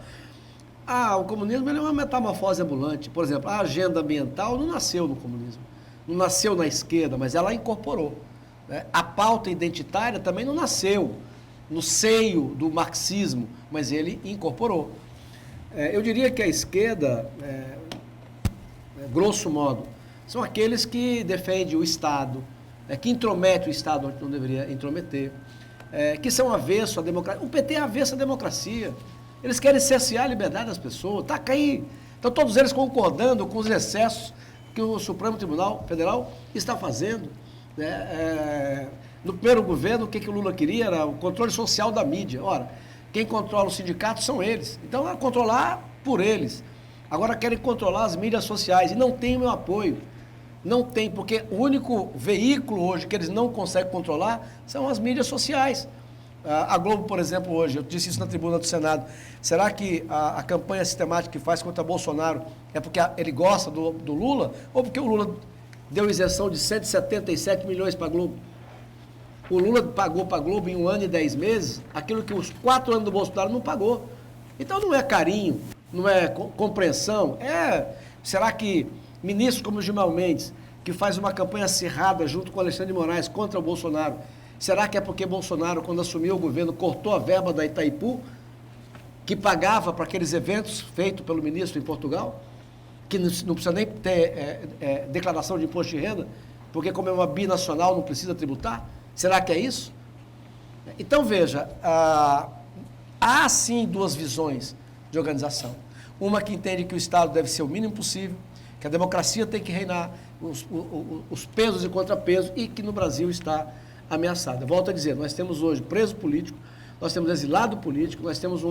Speaker 2: O comunismo ele é uma metamorfose ambulante. Por exemplo, a agenda ambiental não nasceu no comunismo, não nasceu na esquerda, mas ela incorporou. Né? A pauta identitária também não nasceu no seio do marxismo, mas ele incorporou. Eu diria que a esquerda, grosso modo, são aqueles que defendem o Estado, que intromete o Estado onde não deveria intrometer, que são avesso à democracia. O PT é avesso à democracia. Eles querem cercear a liberdade das pessoas. Estão todos eles concordando com os excessos que o Supremo Tribunal Federal está fazendo. Né? No primeiro governo, o que o Lula queria era o controle social da mídia. Ora, quem controla os sindicatos são eles. Então, é controlar por eles. Agora querem controlar as mídias sociais e não tem o meu apoio. Não tem, porque o único veículo hoje que eles não conseguem controlar são as mídias sociais. A Globo, por exemplo, hoje, eu disse isso na tribuna do Senado, será que a campanha sistemática que faz contra Bolsonaro é porque ele gosta do Lula ou porque o Lula deu isenção de 177 milhões para a Globo? O Lula pagou para a Globo em 1 ano e 10 meses aquilo que os 4 anos do Bolsonaro não pagou. Então não é carinho, não é compreensão. Será que ministros como Gilmar Mendes, que faz uma campanha acirrada junto com Alexandre de Moraes contra o Bolsonaro, será que é porque Bolsonaro, quando assumiu o governo, cortou a verba da Itaipu, que pagava para aqueles eventos feitos pelo ministro em Portugal, que não precisa nem ter declaração de imposto de renda, porque como é uma binacional não precisa tributar? Será que é isso? Então, veja, há sim duas visões de organização. Uma que entende que o Estado deve ser o mínimo possível, que a democracia tem que reinar, os pesos e contrapesos, e que no Brasil está ameaçada. Volto a dizer, nós temos hoje preso político, nós temos exilado político, nós temos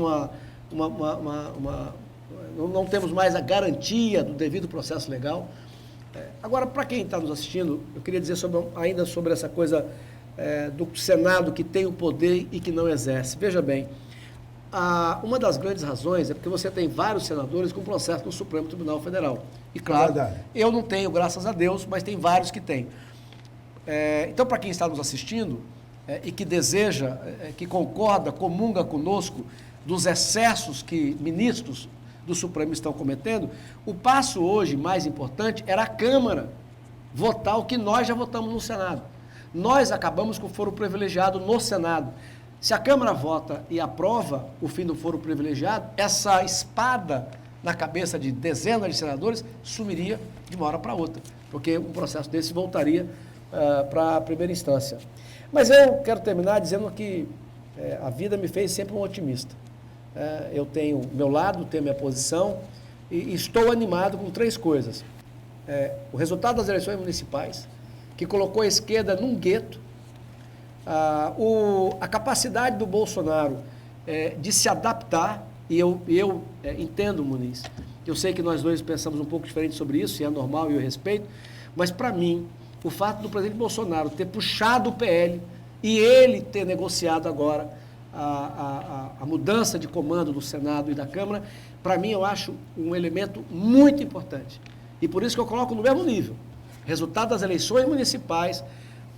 Speaker 2: não temos mais a garantia do devido processo legal. Agora, para quem está nos assistindo, eu queria dizer ainda sobre essa coisa do Senado que tem o poder e que não exerce. Veja bem, uma das grandes razões é porque você tem vários senadores com processo no Supremo Tribunal Federal. E claro,
Speaker 4: Verdade.
Speaker 2: eu não tenho, graças a Deus, mas tem vários que têm. Então, para quem está nos assistindo e que deseja, que concorda, comunga conosco dos excessos que ministros do Supremo estão cometendo, o passo hoje mais importante era a Câmara votar o que nós já votamos no Senado. Nós acabamos com o foro privilegiado no Senado. Se a Câmara vota e aprova o fim do foro privilegiado, essa espada na cabeça de dezenas de senadores sumiria de uma hora para outra, porque um processo desse voltaria para a primeira instância. Mas eu quero terminar dizendo que a vida me fez sempre um otimista. Eu tenho meu lado, tenho minha posição e estou animado com 3 coisas. O resultado das eleições municipais, que colocou a esquerda num gueto, a capacidade do Bolsonaro de se adaptar, e eu entendo, Muniz, eu sei que nós dois pensamos um pouco diferente sobre isso, e é normal e eu respeito, mas para mim, o fato do presidente Bolsonaro ter puxado o PL e ele ter negociado agora a mudança de comando do Senado e da Câmara, para mim eu acho um elemento muito importante. E por isso que eu coloco no mesmo nível. Resultado das eleições municipais,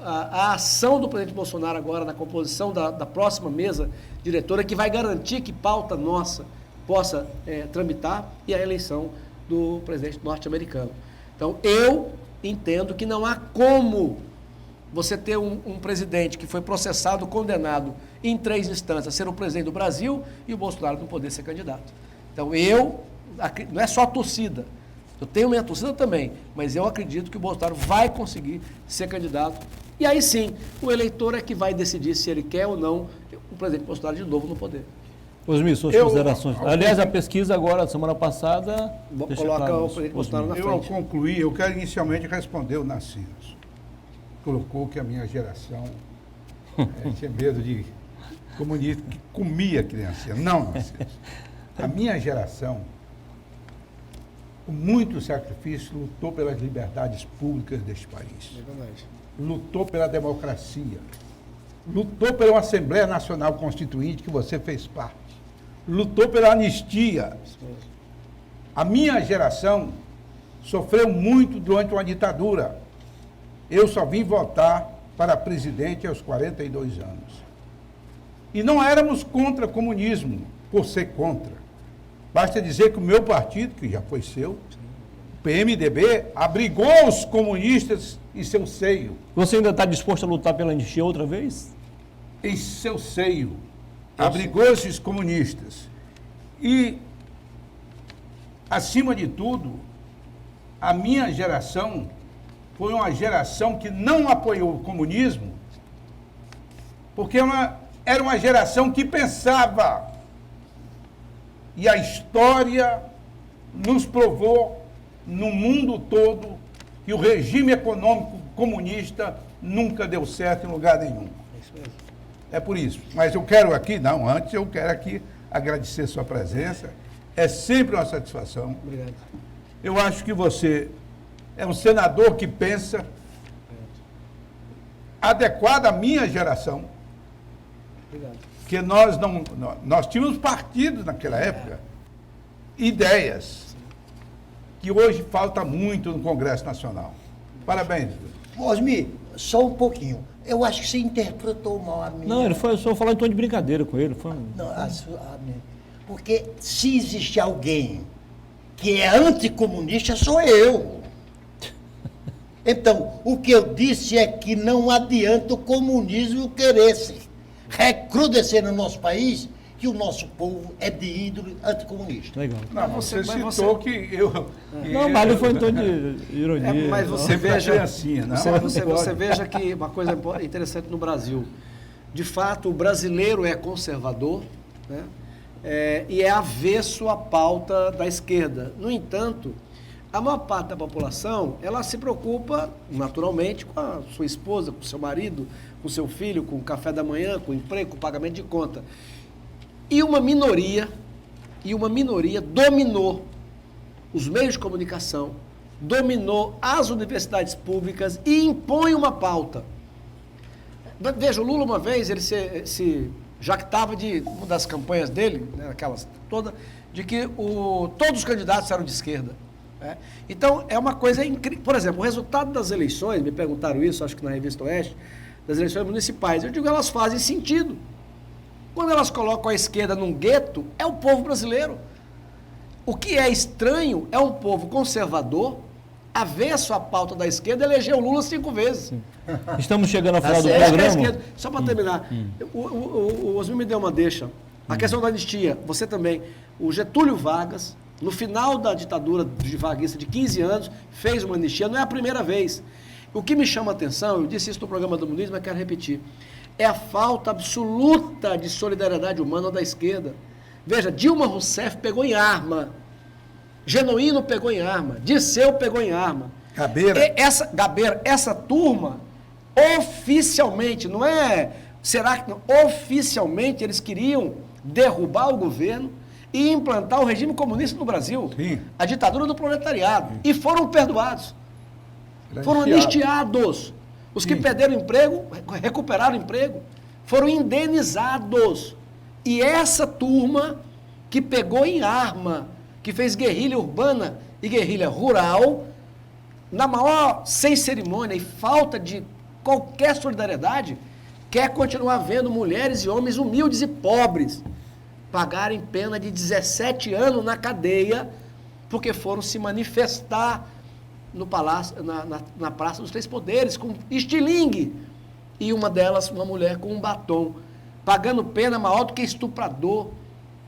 Speaker 2: a ação do presidente Bolsonaro agora na composição da próxima mesa diretora, que vai garantir que pauta nossa possa tramitar, e a eleição do presidente norte-americano. Então, eu entendo que não há como você ter um presidente que foi processado, condenado em 3 instâncias, ser o presidente do Brasil e o Bolsonaro não poder ser candidato. Então, não é só a torcida, eu tenho minha torcida também, mas eu acredito que o Bolsonaro vai conseguir ser candidato. E aí sim, o eleitor é que vai decidir se ele quer ou não o presidente Bolsonaro de novo no poder.
Speaker 1: Osmir, suas considerações. Aliás, a pesquisa agora, semana passada...
Speaker 2: Coloca o presidente Bolsonaro na frente.
Speaker 4: Eu concluí, eu quero inicialmente responder o Narciso. Colocou que a minha geração tinha medo de comunista, que comia criança. Não, Narciso. A minha geração, com muito sacrifício, lutou pelas liberdades públicas deste país.
Speaker 2: É verdade.
Speaker 4: Lutou pela democracia. Lutou pela uma Assembleia Nacional Constituinte, que você fez parte. Lutou pela anistia. A minha geração sofreu muito durante uma ditadura. Eu só vim votar para presidente aos 42 anos. E não éramos contra o comunismo, por ser contra. Basta dizer que o meu partido, que já foi seu, o PMDB, abrigou os comunistas em seu seio.
Speaker 1: Você ainda está disposto a lutar pela anistia outra vez?
Speaker 4: Em seu seio. Abrigou esses comunistas. E, acima de tudo, a minha geração foi uma geração que não apoiou o comunismo, porque era uma geração que pensava. E a história nos provou, no mundo todo, que o regime econômico comunista nunca deu certo em lugar nenhum.
Speaker 2: É isso mesmo.
Speaker 4: É por isso. Mas eu quero aqui, antes eu quero aqui agradecer sua presença. É sempre uma satisfação.
Speaker 2: Obrigado.
Speaker 4: Eu acho que você é um senador que pensa adequado à minha geração.
Speaker 2: Obrigado.
Speaker 4: Porque nós tínhamos partidos naquela época, ideias, que hoje falta muito no Congresso Nacional. Parabéns.
Speaker 3: Osmir, só um pouquinho. Eu acho que você interpretou mal a minha...
Speaker 1: Não, ele foi só falar em tom de brincadeira com ele.
Speaker 3: Não, porque se existe alguém que é anticomunista, sou eu. Então, o que eu disse é que não adianta o comunismo querer se recrudescer no nosso país, que o nosso povo é de índole anticomunista.
Speaker 1: Legal.
Speaker 4: Não, você citou que eu...
Speaker 1: Não, mas não foi em tom de ironia.
Speaker 2: Mas você
Speaker 4: Sempre
Speaker 2: veja,
Speaker 4: achei assim, não?
Speaker 2: você veja que uma coisa interessante no Brasil, de fato, o brasileiro é conservador, né? E é avesso à pauta da esquerda. No entanto, a maior parte da população, ela se preocupa, naturalmente, com a sua esposa, com o seu marido, com o seu filho, com o café da manhã, com o emprego, com o pagamento de conta. E uma minoria dominou os meios de comunicação, dominou as universidades públicas e impõe uma pauta. Veja, o Lula uma vez, ele se já que estava de uma das campanhas dele, né, aquelas toda, de que todos os candidatos eram de esquerda. Né? Então, é uma coisa incrível. Por exemplo, o resultado das eleições, me perguntaram isso, acho que na Revista Oeste, das eleições municipais, eu digo, elas fazem sentido. Quando elas colocam a esquerda num gueto, é o povo brasileiro. O que é estranho é um povo conservador, avesso à pauta da esquerda, elegeu Lula 5 vezes.
Speaker 1: Estamos chegando ao final do
Speaker 2: Essa é a
Speaker 1: programa.
Speaker 2: esquerda. Só para terminar, o Osmir me deu uma deixa. A questão da anistia, você também. O Getúlio Vargas, no final da ditadura de varguista de 15 anos, fez uma anistia, não é a primeira vez. O que me chama a atenção, eu disse isso no programa do Muniz, mas quero repetir, é a falta absoluta de solidariedade humana da esquerda. Veja, Dilma Rousseff pegou em arma, Genuíno pegou em arma, Dirceu pegou em arma.
Speaker 4: Gabeira.
Speaker 2: Essa turma, oficialmente, não é... Será que não? Oficialmente eles queriam derrubar o governo e implantar o regime comunista no Brasil.
Speaker 4: Sim.
Speaker 2: A ditadura do proletariado. Sim. E foram perdoados. Foram anistiados. Os que perderam emprego, recuperaram emprego, foram indenizados. E essa turma que pegou em arma, que fez guerrilha urbana e guerrilha rural, na maior sem cerimônia e falta de qualquer solidariedade, quer continuar vendo mulheres e homens humildes e pobres pagarem pena de 17 anos na cadeia porque foram se manifestar no palácio, na Praça dos Três Poderes, com estilingue. E uma delas, uma mulher com um batom, pagando pena maior do que estuprador,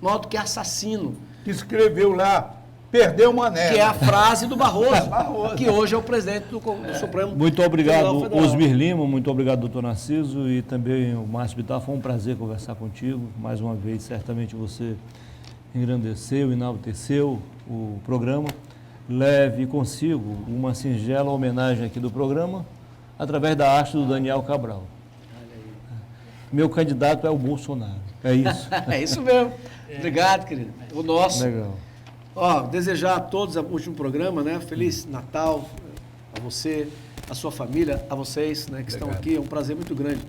Speaker 2: maior do que assassino.
Speaker 4: Que escreveu lá, perdeu uma neta.
Speaker 2: Que é a frase do Barroso, que hoje é o presidente do Supremo.
Speaker 1: Muito obrigado,
Speaker 2: Federal.
Speaker 1: Osmir Lima, muito obrigado, doutor Narciso, e também o Márcio Bittar. Foi um prazer conversar contigo. Mais uma vez, certamente você engrandeceu, enalteceu o programa. Leve consigo uma singela homenagem aqui do programa, através da haste do Daniel Cabral. Meu candidato é o Bolsonaro. É isso.
Speaker 2: É isso mesmo. Obrigado, querido. O nosso.
Speaker 1: Legal.
Speaker 2: Ó, desejar a todos, o último programa, né? Feliz Natal a você, a sua família, a vocês, né, que estão aqui. É um prazer muito grande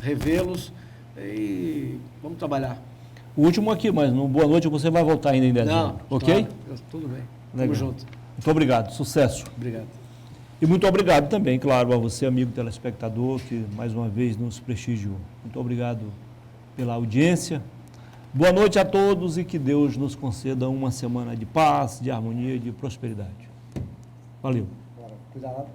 Speaker 2: revê-los e vamos trabalhar.
Speaker 1: O último aqui, mas no Boa Noite você vai voltar ainda em dezembro, ok?
Speaker 2: Claro, tudo bem.
Speaker 1: Legal.
Speaker 2: Tamo junto.
Speaker 1: Muito obrigado, sucesso.
Speaker 2: Obrigado.
Speaker 1: E muito obrigado também, claro, a você, amigo telespectador, que mais uma vez nos prestigiou. Muito obrigado pela audiência. Boa noite a todos e que Deus nos conceda uma semana de paz, de harmonia e de prosperidade. Valeu.
Speaker 2: Cuidado.